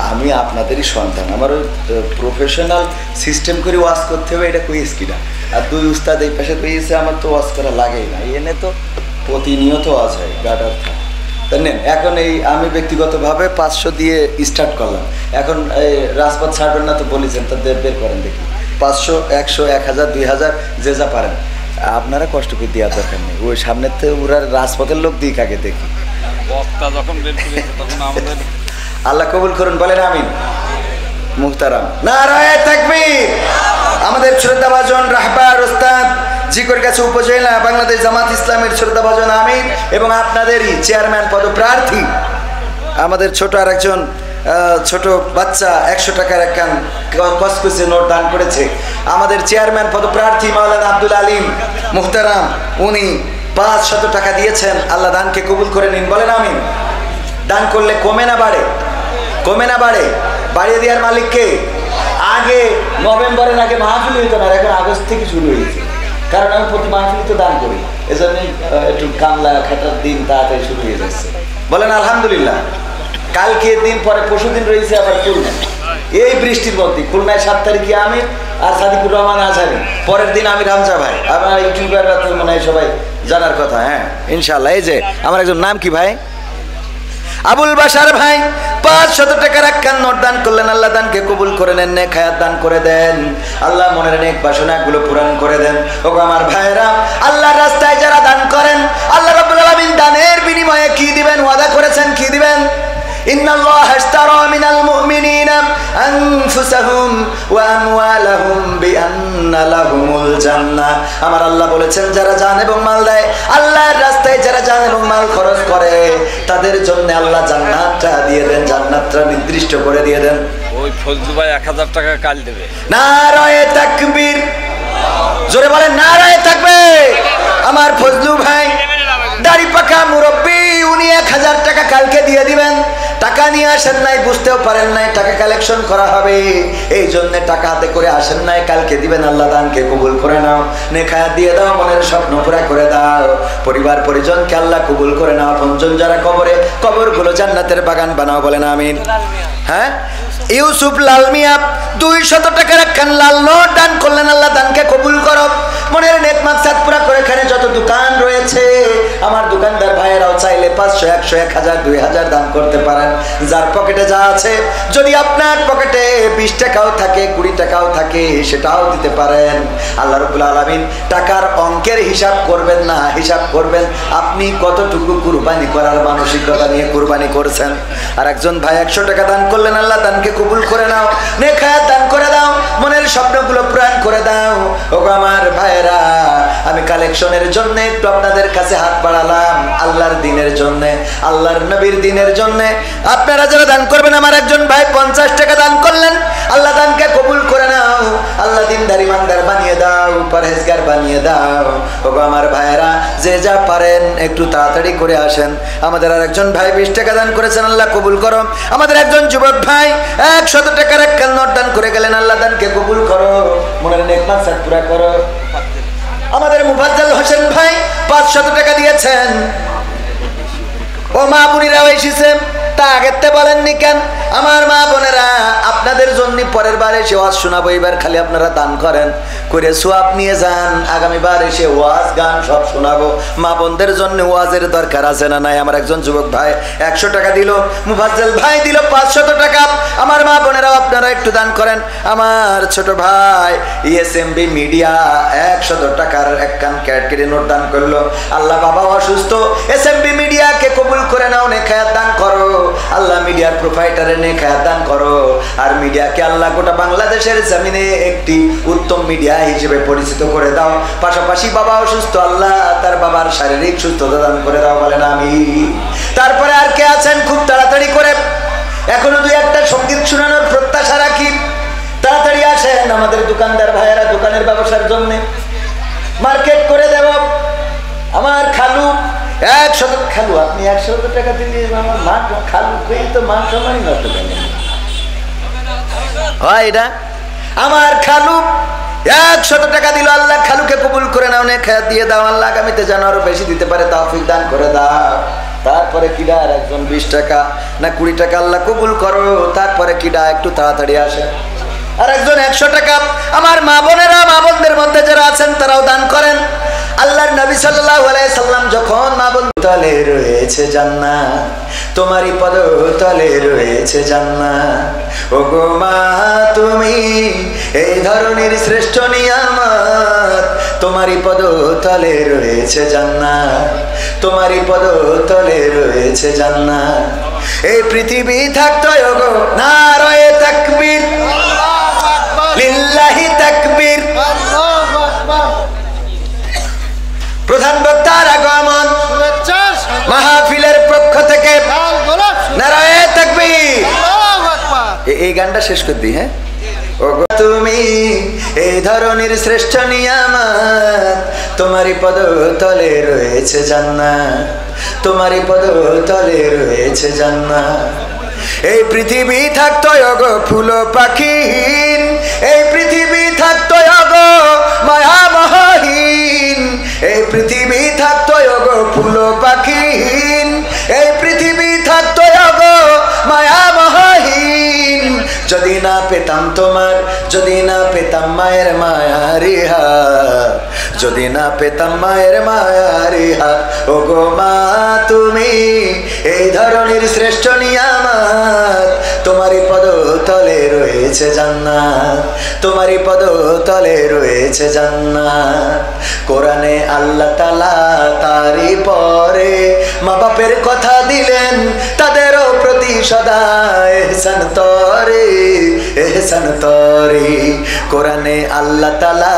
আমি আপনাদেরই সন্তান, আমার ওই প্রফেশনাল সিস্টেম করে ওয়াশ করতে হবে, এটা কইস কিনা। আর দুই উস্তাদ এই পাশে কইছে, আমার তো ওয়াশ করা লাগেই না, এনে তো প্রতিনিয়ত ওয়াশ হয় গাটার থাকে। তা নেন, এখন এই আমি ব্যক্তিগতভাবে 500 দিয়ে স্টার্ট করলাম। এখন এই রাজপথ ছাড়বেন না তো বলেছেন, তা বের করেন দেখি। 500, 100, 1000, 2000 যে যা পারেন। আপনারা কষ্ট করে দেওয়ার দরকার নেই, ওই সামনের থেকে ওরা রাজপথের লোক দিক আগে দেখি। আল্লাহ কবুল করুন, বলেন আমিন। মুহতারাম, নারায়ে তাকবীর। আমাদের শ্রদ্ধাভাজন রাহবার ওস্তাদ জিকরগাছা উপজেলা বাংলাদেশ জামাত ইসলামের শ্রদ্ধাভাজন আমির এবং আপনাদেরই চেয়ারম্যান পদপ্রার্থী আমাদের ছোট আর একজন ছোট বাচ্চা 100 টাকার একখান কসকসে নোট দান করেছে। আমাদের চেয়ারম্যান পদপ্রার্থী মাওলানা আব্দুল আলিম মুহতারাম, উনি 500 টাকা দিয়েছেন। আল্লাহ দানকে কবুল করে নিন, বলেন আমিন। দান করলে কমে না বাড়ে? কমে না বাড়ে? বাড়িয়ে দেওয়ার মালিককে। আগে নভেম্বরের আগে মাহফিল হইতো না, এখন আগস্ট থেকে শুরু হয়েছে। কারণ আমি প্রতি মাহফিল তো দান করি, এজন্যই একটু কামলা খাটার দিন তাড়াতাড়ি শুরু হয়ে যাচ্ছে। বলেন আলহামদুলিল্লাহ। কালকে দিন পরে পরশু দিন রয়েছে আবার খুলনা, এই বৃষ্টির মধ্যে। খুলনায় 7 তারিখে আমির আর সাদিকুর রহমান আজহারি, পরের দিন আমির হামজা ভাই। আমার ইউটিউবাররা তো মনে হয় সবাই জানার কথা। হ্যাঁ ইনশাল্লাহ। এই যে আমার একজন নাম কি ভাই, আবুল বাশার ভাই 500 টাকার একখান নোট দান করলেন। আল্লাহ দানকে কবুল করে নেন, নেক হায়াত দান করে দেন। আল্লাহ মনের নেক বাসনাগুলো পূরণ করে দেন। ওগো আমার ভাইরা, আল্লাহর রাস্তায় যারা দান করেন, আল্লাহ রাব্বুল আলামিন দানের বিনিময়ে কি দিবেন ওয়াদা করেছেন, কি দিবেন? ইন্নাল্লাহা ইশতারা মিনাল মুমিনিনা আনফুসাহুম ওয়া আমওয়ালাহুম বিআন্না লাহুমুল জান্নাহ। আমার আল্লাহ বলেছেন যারা জান এবং মাল দেয়, আল্লাহর রাস্তায় যারা জান এবং মাল খরচ করে, তাদের জন্য আল্লাহ জান্নাতটা দিয়ে দেন, জান্নাতটা নির্দিষ্ট করে দিয়ে দেন। ওই ফজলু ভাই 1000 টাকা কাল দেবে। নারায়ে তাকবীর, জোরে বলেন নারায়ে তাকবীর। আমার ফজলু ভাই দাড়ি পাকা মুরব্বী, উনি 1000 টাকা কালকে দিয়ে দিবেন। টাকা নিয়ে আসেন নাই, বুঝতেও পারেন নাই টাকা কালেকশন করা হবে, এই জন্য টাকা হাতে করে আসেন নাই, কালকে দিবেন। আল্লাহ দানকে কবুল করে নাও, নেখায়া দিয়ে দাও, মনের স্বপ্ন পুরা করে দাও, পরিবার পরিজনকে আল্লাহ কবুল করে নাও। পঞ্চম যারা কবরে, কবরগুলো জান্নাতের বাগান বানাও, বলেন আমিন। হ্যাঁ, ইউসুফ লাল মিয়া 200 টাকা রাখেন, লাল নোট দান করলেন, আল্লাহ দানকে কবুল করো, মনের নেক মাকসাদ পুরা করে। এখানে যত দোকান রয়েছে আমার দোকানদার ভাইয়েরাও চাইলে 500, 100, 1000, 2000 দান করতে পারেন। যার পকেটে যা আছে, যদি আপনার পকেটে 20 টাকাও থাকে, 20 টাকাও থাকে, সেটাও দিতে পারেন। আল্লাহ রাব্বুল আলামিন টাকার অঙ্কের হিসাব করবেন না, হিসাব করবেন আপনি কতটুকু কুরবানি করার মানসিকতা নিয়ে কুরবানি করছেন। আর একজন ভাই 100 টাকা দান করলেন, আল্লাহ দানকে কবুল করে নাও, নেক হায়াত দান করে দাও, মনের স্বপ্নগুলো পূরণ করে দাও। ওগো আমার ভাইরা, আমি কালেকশনের জন্য একটু আপনাদের কাছে হাত বাড়ালাম, আল্লাহর দিনের জন্য, আল্লাহর নবীর দিনের জন্য। আপনারা যারা দান করবেন, আমার একজন ভাই 50 টাকা দান করলেন, আল্লাহ দানকে কবুল করে নাও, আল্লাহ দিনদার ইমানদার বানিয়ে দাও, পরহেজগার বানিয়ে দাও। ওগো আমার ভাইরা, যে যা পারেন একটু তাড়াতাড়ি করে আসেন। আমাদের আর একজন ভাই 20 টাকা দান করেছেন, আল্লাহ কবুল করো। আমাদের একজন যুবক ভাই 100 টাকার এক নোট দান করে গেলেন, আল্লাহ দানকে কবুল করো, মনের নেক মাকসাদ পুরা করো। আমাদের মুফাজ্জল হোসেন ভাই 500 টাকা দিয়েছেন। ও মা বোনেরাও এসেছে, তা আগেতে বলেননি কেন? আমার মা বোনেরা, আপনাদের জন্য পরের বার এসে ওয়াজ শোনাবো, এবার খালি আপনারা দান করেন, করে সোয়াব নিয়ে যান, আগামীবার এসে ওয়াজ গান সব শোনাবো। মা বোনদের জন্য ওয়াজের দরকার আছে না নাই? আমার একজন যুবক ভাই 100 টাকা দিল, মুফাজ্জল ভাই দিল 500 টাকা। আমার মা বোনেরাও আপনারা একটু দান করেন। আমার ছোট ভাই ESMB মিডিয়া 100 টাকার একখান ক্যাটকেরি নোট দান করলো। আল্লাহ বাবা অসুস্থ, SMB মিডিয়াকে কবুল করে নাও, নেক হায়াত দান করো, আল্লাহ মিডিয়ার প্রোভাইডারে নেক হায়াত দান করো। আর মিডিয়াকে আল্লাহ গোটা বাংলাদেশের জমিনে একটি উত্তম মিডিয়া হিসেবে পরিচিত করে দাও। পাশাপাশি বাবা অসুস্থ, আল্লাহ তার বাবার শারীরিক সুস্থতা দান করে দাও, বলেন আমিন। তারপরে আর কে আছেন? খুব তাড়াতাড়ি করে, এখনো 2-1টা সঙ্গীত শোনানোর প্রত্যাশা রাখি, তাড়াতাড়ি আসেন। আমাদের দোকানদার ভাইয়েরা দোকানের ব্যবসার জন্য মার্কেট করে দেব। আমার খালু 100 খালু, আপনি 100 টাকা দিলে আমার মা খালু তো মান সম্মানই নষ্ট করেন হয়। এটা আমার খালু 100 টাকা দিল, আল্লাহ খালুকে কবুল করে নাও, নেক হায়াত দিয়ে দাও, আল্লাহ আগামীতে যেন আরো বেশি দিতে পারে তৌফিক দান করে দাও। তারপরে কিডা আর একজন 20 টাকা না 20 টাকা, আল্লাহ কবুল করো। তারপরে কিডা একটু তাড়াতাড়ি আসে, আর একজন 100 টাকা। আমার মা বোনেরা, মা বোনদের মধ্যে যারা আছেন তারাও দান করেন। আল্লাহর নবী সাল্লাল্লাহু আলাইহি সাল্লাম যখন মা বোন তলে রয়েছে জান্নাত, তোমারই পদ তলে রয়েছে জান্নাত। ওগো মা, তুমি এই ধরনের শ্রেষ্ঠ নিয়ামত, তোমারই পদ তলে রয়েছে জান্নাত, তোমারই পদ তলে রয়েছে জান্নাত। এই পৃথিবী থাকতো, ওগো নারায়ে তাকবীর, লিল্লাহি তাকবীর। প্রধান বক্তার আগমন, মাহফিলের পক্ষ থেকে নারায়ে তাকবীর। এই গানটা শেষ করে দিই। হ্যাঁ, ওগো তুমি এই ধরনের শ্রেষ্ঠ নিয়ামত, তোমারই পদ তলে রয়েছে জান্নাত, তোমারই পদ তলে রয়েছে জান্নাত। এই পৃথিবী থাকতো ওগো ফুল পাখিহীন, এই পৃথিবী থাকতো ওগো মায়া মহীন, এই পৃথিবী থাকতো ওগো ফুল পাখিহীন, এই পৃথিবী থাকতো ওগো মায়া মহীন। যদি না পেতাম তোমার, যদি না পেতাম মায়ের মায়ারি হাত, যদি না পেতাম মায়ের মায়ারি হাত, ও গো মা তুমি এই ধরনের শ্রেষ্ঠ নিয়ামত, তোমারই পদতলে রয়েছে জান্নাত, তোমারই পদতলে রয়েছে জান্নাত। কোরআনে আল্লাহ তাআলা তারই পরে মা বাপের কথা দিলেন, তাদেরও প্রতি সদা এহসান তরে, এহসান তরে। কোরআনে আল্লাহ তাআলা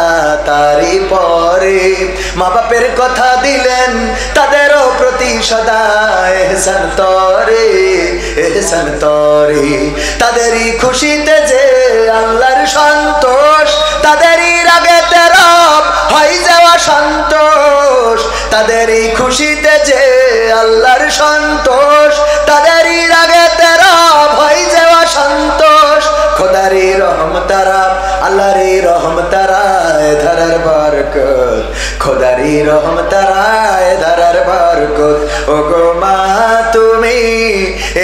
তারই পরে মা বাপের কথা দিলেন, তাদেরও প্রতি সদা এহসান তরে, এহসান তরে। তাদেরই খুশিতে যে আল্লাহর সন্তোষ, তাদেরই রাগেতে রব হয় যাওয়া সন্তোষ, তাদেরই খুশিতে যে আল্লাহর সন্তোষ, তাদেরই রাগেতে রব হয় যাওয়া সন্তোষ। খোদারি রহম তারা, আল্লাহরি রহম তারায় ধারার বরকত, খোদারি রহম তারায় ধারার বরকত। ও গো মা তুমি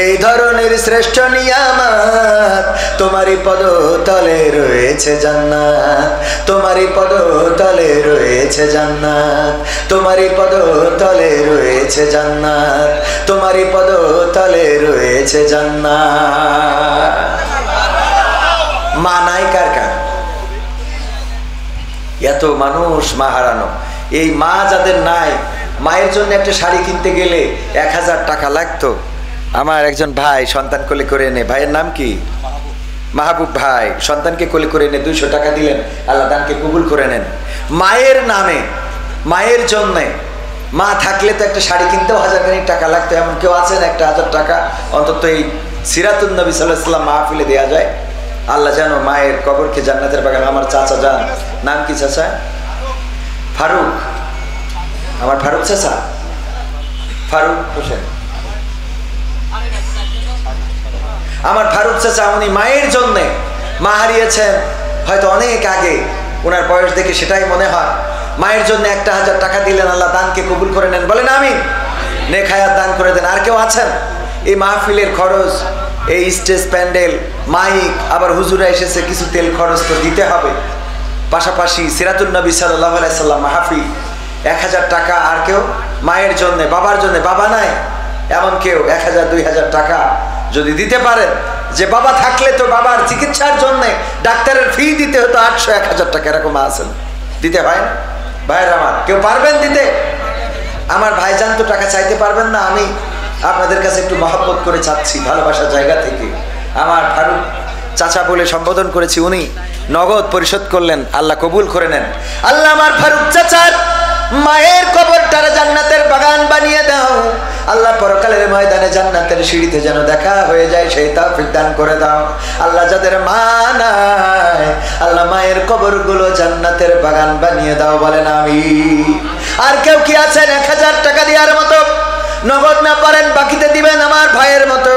এই ধরনের শ্রেষ্ঠ নিয়ামত, তোমারই পদতলে রয়েছে জান্নাত, তোমারই পদতলে রয়েছে জান্নাত, তোমারই পদতলে রয়েছে জান্নাত, তোমারই পদতলে রয়েছে জান্নাত। মা নাই কার কার? এত মানুষ মা হারানো। এই মা যাদের নাই, মায়ের জন্য একটা শাড়ি কিনতে গেলে 1000 টাকা লাগতো। আমার একজন ভাই সন্তান কোলে করে এনে, ভাইয়ের নাম কি? মাহবুব ভাই, সন্তানকে কোলে করে এনে 200 টাকা দিলেন, আল্লাহ দানকে কবুল করে নেন। মায়ের নামে, মায়ের জন্যে, মা থাকলে তো একটা শাড়ি কিনতেও 1000 টাকা লাগতো। এমন কেউ আছেন 1000 টাকা অন্তত এই সিরাতুন নবী সাল্লাল্লাহু আলাইহি ওয়াসাল্লাম মাহফিলে দেওয়া যায়? আল্লাহ জানো মায়ের কবরকে জান্নাতের বাগান। আমার চাচা যান, নাম কি চাচা? ফারুক, আমার ফারুক চাচা, ফারুক হোসেন, আমার ফারুক চাচা, উনি মায়ের জন্যে, মা হারিয়েছেন হয়তো অনেক আগে, ওনার বয়স দেখে সেটাই মনে হয়। মায়ের জন্য 1000 টাকা দিলেন, আল্লাহ দানকে কবুল করে নেন, বলেন আমিন। নেক হায়াত দান করে দেন। আর কেউ আছেন? এই মাহফিলের খরচ, এই স্টেজ প্যান্ডেল, মাইক, আবার হুজুরা এসেছে, কিছু তেল খরচ তো দিতে হবে। পাশাপাশি সিরাতুন নবী সাল্লাল্লাহু আলাইহি সাল্লাম মাহফিল, 1000 টাকা। আর কেউ মায়ের জন্য, বাবার জন্য, বাবা নাই এমন কেউ 1000-2000 টাকা যদি দিতে পারেন, যে বাবা থাকলে তো বাবার চিকিৎসার জন্য ডাক্তারের ফি দিতে হতো 800-1000 টাকা, এরকম আছেন, দিতে হয় না? ভাইয়ের আমার, কেউ পারবেন দিতে? আমার ভাইজান তো টাকা চাইতে পারবেন না, আমি আপনাদের কাছে একটু মহব্বত করে চাচ্ছি, ভালোবাসার জায়গা থেকে। আমার ফারুক চাচা বলে সম্বোধন করেছি, উনি নগদ পরিশোধ করলেন, আল্লাহ কবুল করে নেন। আল্লাহ আমার ফারুক চাচার মায়ের কবরটারে জান্নাতের বাগান বানিয়ে দাও। আল্লাহ পরকালের ময়দানে জান্নাতের সিঁড়িতে যেন দেখা হয়ে যায়, সেই তৌফিক দান করে দাও। আল্লাহ যাদের মা নাই, আল্লাহ মায়ের কবরগুলো জান্নাতের বাগান বানিয়ে দাও, বলেন আমিন। আর কেউ কি আছেন 1000 টাকা দেওয়ার মতো? নগদ না পারেন বাকিতে দিবেন, আমার ভাইয়ের মতো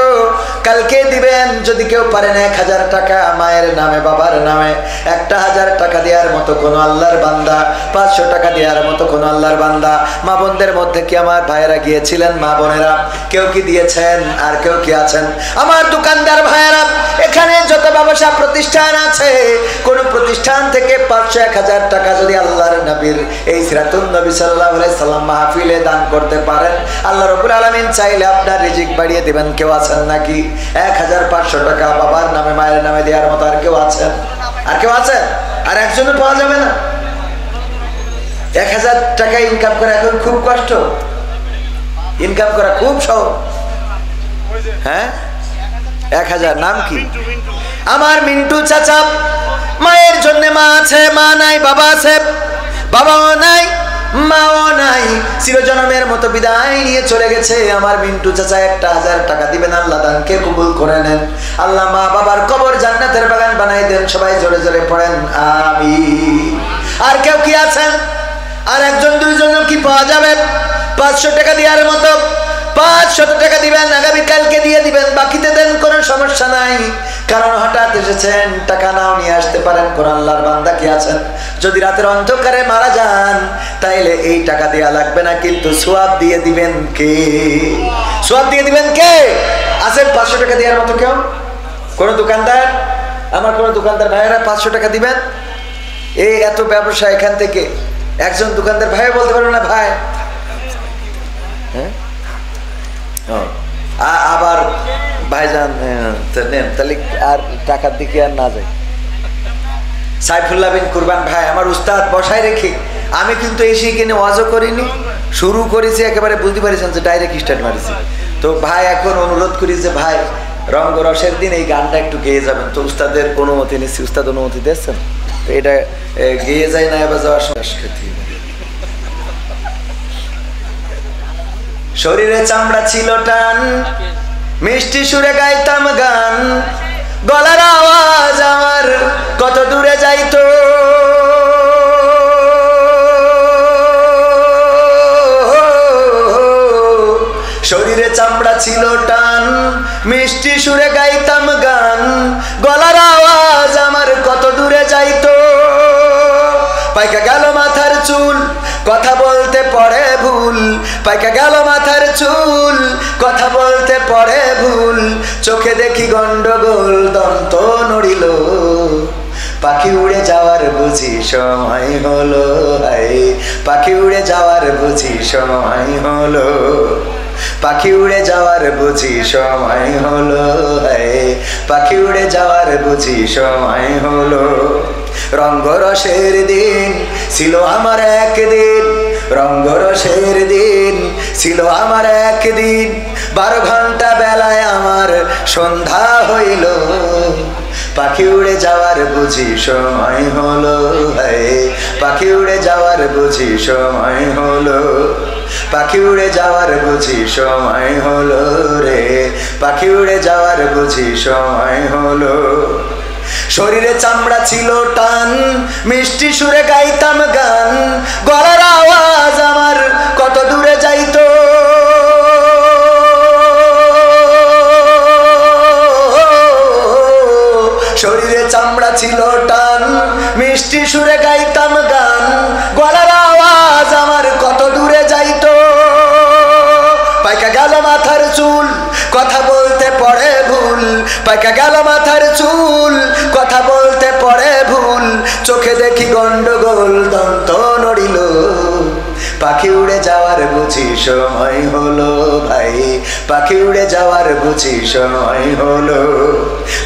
কালকে দিবেন। যদি কেউ পারেন 1000 টাকা মায়ের নামে, বাবার নামে 1000 টাকা দেওয়ার মতো কোন আল্লাহর বান্দা, 500 টাকা দেওয়ার মতো কোন আল্লাহর বান্দা, মা বোনদের মধ্যে কি আমার ভাইয়েরা গিয়েছিলেন? মা বোনেরা কেউ কি দিয়েছেন? আর কেউ কি আছেন? আমার দোকানদার ভাইয়েরা, এখানে যত ব্যবসা প্রতিষ্ঠান আছে, কোন প্রতিষ্ঠান থেকে 500-1000 টাকা যদি আল্লাহর নবীর এই সিরাতুন নবী সাল্লাল্লাহু আলাইহি সাল্লাম মাহফিলে দান করতে পারেন, আল্লাহ রাব্বুল আলামিন চাইলে আপনার রিজিক বাড়িয়ে দিবেন। কেউ আছেন নাকি 1500 টাকা বাবার নামে, মায়ের নামে দেওয়ার মতো? আর কেউ আছেন? আর কেউ আছেন? আর একজনও পাওয়া যাবে না? 1000 টাকা ইনকাম করা এখন খুব কষ্ট, ইনকাম করা খুব সহজ। হ্যাঁ, 1000। নাম কি? আমার মিন্টু চাচা, মায়ের জন্য মা আছে, মা নাই, বাবা আছে, বাবাও নাই, মাও নাই, চিরজন্মের মতো বিদায় নিয়ে চলে গেছে। আমার মিন্টু চাচা 1000 টাকা দিবেন, আল্লাহ দানকে কবুল করে নেন। আল্লাহ মা বাবার কবর জান্নাতের বাগান বানাই দেন। সবাই জোরে জোরে পড়েন আমিন। আর কেউ কি আছেন? আর একজন দুইজন কি পাওয়া যাবে? 500 টাকা দেওয়ার মতো 500 টাকা দিবেন, আগামীকালকে দিয়ে দিবেন, বাকিতে দেন, কোনো সমস্যা নাই। কারণ হঠাৎ এসেছেন, টাকা নাও নিয়ে আসতে পারেন। কোন আল্লাহর বান্দা কি আছেন যদি রাতের অন্ধকারে মারা যান, তাইলে এই টাকা দেয়া লাগবে না, কিন্তু সওয়াব দিয়ে দিবেন কে? সওয়াব দিয়ে দিবেন কে? আছেন 500 টাকা দেওয়ার মতো কেউ? কোন দোকানদার? আমার কোন দোকানদার ভাইয়েরা 500 টাকা দিবেন? এই এত ব্যবসা, এখান থেকে একজন দোকানদার ভাই বলতে পারবে না ভাই, হ্যাঁ আবার ভাইজান নেন, তাহলে আর টাকার দিকে আর না যায়। সাইফুল্লাহ বিন কুরবান ভাই আমার উস্তাদ বসায় রেখে আমি কিন্তু এসে কিনে ওয়াজও করিনি, শুরু করেছি একেবারে বুঝতে পারছেন যে ডাইরেক্ট স্টার্ট মারিছি। তো ভাই এখন অনুরোধ করি যে ভাই রঙ্গরসের দিন এই গানটা একটু গেয়ে যাবেন। তো উস্তাদের অনুমতি নিচ্ছি, উস্তাদ অনুমতি দিচ্ছেন, তো এটা গেয়ে যায় না এবার যাওয়ার সময়। শরীরে চামড়া ছিল টান, মিষ্টি সুরে গাইতাম গান, গলার আওয়াজ আমার কত দূরে যাইতো, শরীরে চামড়া ছিল টান, মিষ্টি সুরে গাইতাম গান, গলার আওয়াজ আমার কত দূরে যাইতো। পাইকা গেল মাথার চুল, কথা বলতে পড়ে ভুল, পাইকা গেল মাথার চুল, কথা বলতে পড়ে ভুল, চোখে দেখি গন্ডগোল, দন্ত নড়িল, পাখি উড়ে যাওয়ার বুঝি সময় হলো, হায় পাখি উড়ে যাওয়ার বুঝি সময় হলো, পাখি উড়ে যাওয়ার বুঝি সময় হলো, হায় পাখি উড়ে যাওয়ার বুঝি সময় হলো। রঙ্গরসের দিন ছিল আমার একদিন, রঙ্গরসের দিন ছিল আমার একদিন, 12 ঘন্টা বেলায় আমার সন্ধ্যা হইল, পাখি উড়ে যাওয়ার বুঝি সময় হলো, হায় পাখি উড়ে যাওয়ার বুঝি সময় হলো, পাখি উড়ে যাওয়ার বুঝি সময় হলো রে, পাখি উড়ে যাওয়ার বুঝি সময় হলো। শরীরে চামড়া ছিল টান, মিষ্টি সুরে গাইতাম গান, গলার আওয়াজ আমার কত দূরে যাইতো, শরীরে চামড়া ছিল টান, মিষ্টি সুরে গাইতাম গান, গলার আওয়াজ আমার কত দূরে যাইতো। পাইকা গেল মাথার চুল, কথা বলতে পড়ে ভুল, পাইকা গেল মাথার চুল, কথা বলতে পড়ে ভুল, চোখে দেখি গন্ডগোল, দন্ত নড়িল, পাখি উড়ে যাওয়ার বুঝি সময় হলো, ভাই পাখি উড়ে যাওয়ার বুঝি সময় হলো,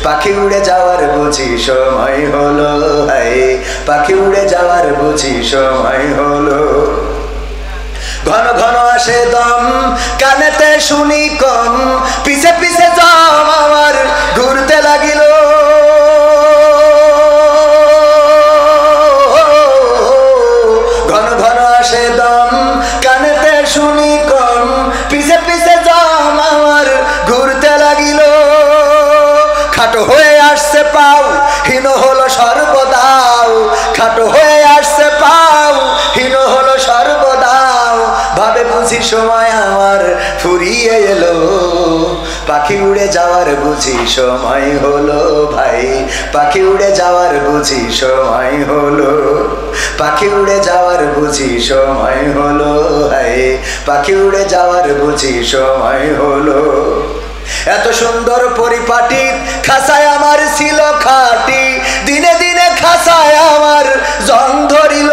পাখি উড়ে যাওয়ার বুঝি সময় হলো, হায় পাখি উড়ে যাওয়ার বুঝি সময় হলো। ঘন ঘন আসে দম, কানেতে শুনি কম, পিছে পিছে জম আমার ঘুরতে লাগিল, ঘন ঘন আসে দম, কানেতে শুনি কম, পিছে পিছে জম আমার ঘুরতে লাগিল, খাটো হয়ে আসছে পাও, হীন হলো সর্বদাও, খাটো হয়ে আসছে পাও, হীন হলো সর্বদাও, ভাবে বুঝি সময় আমার ফুরিয়ে এলো, পাখি উড়ে যাওয়ার বুঝি সময় হলো, ভাই পাখি উড়ে যাওয়ার বুঝি সময় হলো, পাখি উড়ে যাওয়ার বুঝি সময় হলো, হায় পাখি উড়ে যাওয়ার বুঝি সময় হলো। এত সুন্দর পরিপাটি খাসায় আমার ছিল খাটি, দিনে দিনে খাসায় আমার জং ধরিল,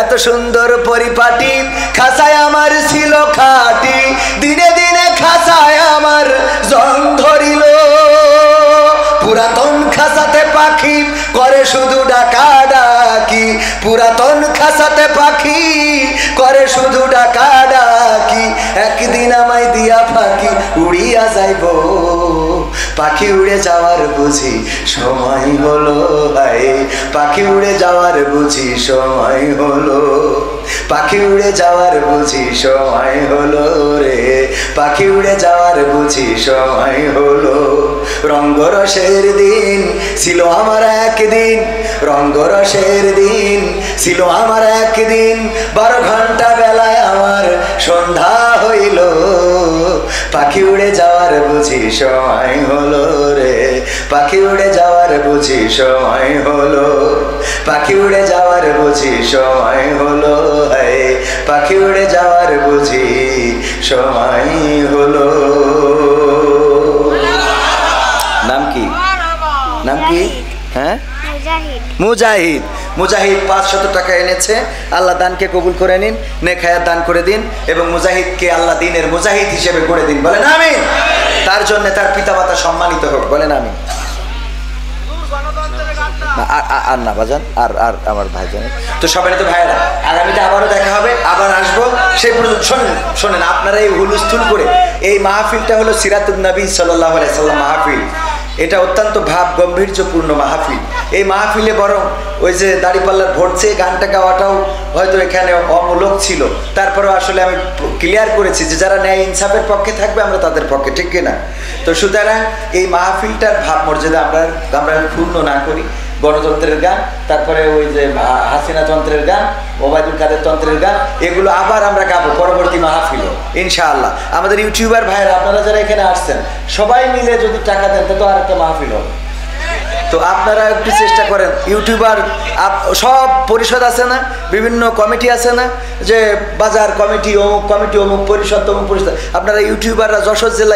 এত সুন্দর পরিপাটি খাসায় আমার ছিল খাটি, দিনে দিনে খাসায় আমার জং ধরিল, পুরাতন খাসাতে পাখি করে শুধু ডাকা ডাকি, পুরাতন খাসাতে পাখি করে শুধু ডাকা ডাকি, একদিন আমায় দিয়া ফাঁকি উড়িয়া যাইব, পাখি উড়ে যাওয়ার বুঝি সময় হলো, হায় পাখি উড়ে যাওয়ার বুঝি সময় হলো, পাখি উড়ে যাওয়ার বুঝি সময় হলো রে, পাখি উড়ে যাওয়ার বুঝি সময় হলো। রঙ্গরসের দিন ছিল আমার একদিন, রঙ্গরসের দিন ছিল আমার একদিন, 12 ঘন্টা বেলায় আমার সন্ধ্যা হইল, পাখি উড়ে যাওয়ার বুঝি সময় হলো রে, পাখি উড়ে যাওয়ার বুঝি সময় হলো, পাখি উড়ে যাওয়ার বুঝি সময় হলো, হায় পাখি উড়ে যাওয়ার বুঝি সময় হলো। নাম কি? নাম কি? হ্যাঁ মুজাহিদ। মুজাহিদ 500 টাকা এনেছে। আল্লাহ দানকে কবুল করে নিন, নেক হায়াত দান করে দিন এবং মুজাহিদকে আল্লাহ দিনের মুজাহিদ হিসেবে করে দিন। বলেন আমিন। তার জন্য তার পিতামাতা সম্মানিত হোক। বলেন আমিন। আর না বাজান, আর আর আমার ভাইজান তো সবাই তো ভাইয়েরা, আগামীতে আবারও দেখা হবে, আবার আসবো। সেই পর্যন্ত শোনেন আপনারা এই হুলস্থুল করে, এই মাহফিলটা হলো সিরাতুন নবী সাল্লাল্লাহু আলাইহি সাল্লাম মাহফিল। এটা অত্যন্ত ভাব গম্ভীর্যপূর্ণ মাহফিল। এই মাহফিলে বরং ওই যে দাড়িপাল্লার ভোট চেয়ে গানটা গাওয়াটাও হয়তো এখানে অমূলক ছিল। তারপরেও আসলে আমি ক্লিয়ার করেছি যে যারা ন্যায় ইনসাফের পক্ষে থাকবে আমরা তাদের পক্ষে, ঠিক কিনা? তো সুতরাং এই মাহফিলটার ভাব মর্যাদা আমরা ক্ষুণ্ণ না করি। গণতন্ত্রের গান, তারপরে ওই যে হাসিনা তন্ত্রের গান, ওবায়দুল কাদের তন্ত্রের গান, এগুলো আবার আমরা গাবো পরবর্তী মাহফিলে ইনশাআল্লাহ। আমাদের ইউটিউবার ভাইয়েরা আপনারা যারা এখানে আসছেন সবাই মিলে যদি টাকা দেন তো আর একটা মাহফিল হবে। তো আপনারা একটু চেষ্টা করেন, ইউটিউবার সব পরিষদ আছে না, বিভিন্ন কমিটি আছে না, যে বাজার কমিটি, অমুক পরিষদ, তমুক পরিষদ, আপনারা ইউটিউবাররা যশোর জেলা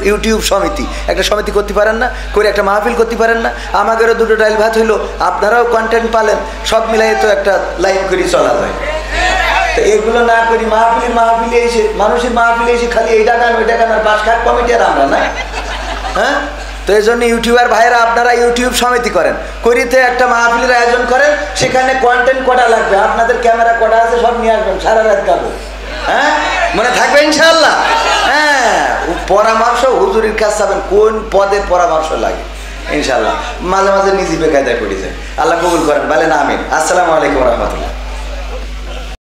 ইউটিউব সমিতি একটা সমিতি করতে পারেন না, করে একটা মাহফিল করতে পারেন না? আমাদেরও দুটো ডাইল ভাত হইলো, আপনারাও কন্টেন্ট পালেন, সব মিলাই তো একটা লাইন করে চলা যায়। তো এগুলো না করি, মাহফিলে এসে মানুষের মাহফিলে এসে খালি এইটা গান ওইটা গান আর বাস খাট কমিটি আর আমরা না, হ্যাঁ? তো এই জন্য ইউটিউবার ভাইরা আপনারা ইউটিউব সমিতি করেন, করিতে একটা মাহফিলের আয়োজন করেন, সেখানে কন্টেন্ট কটা লাগবে, আপনাদের ক্যামেরা কটা আছে সব নিয়ে আসবেন, সারা রাত গাবো, হ্যাঁ? মনে থাকবে ইনশাআল্লাহ। হ্যাঁ, পরামর্শ হুজুরের কাছে যাবেন, কোন পদের পরামর্শ লাগে ইনশাআল্লাহ। মাঝে মাঝে নিজে বেকায়দায় পড়ে যায়। আল্লাহ কবুল করেন, বলেন আমিন। আসসালামু আলাইকুম রহমতুল্লাহ।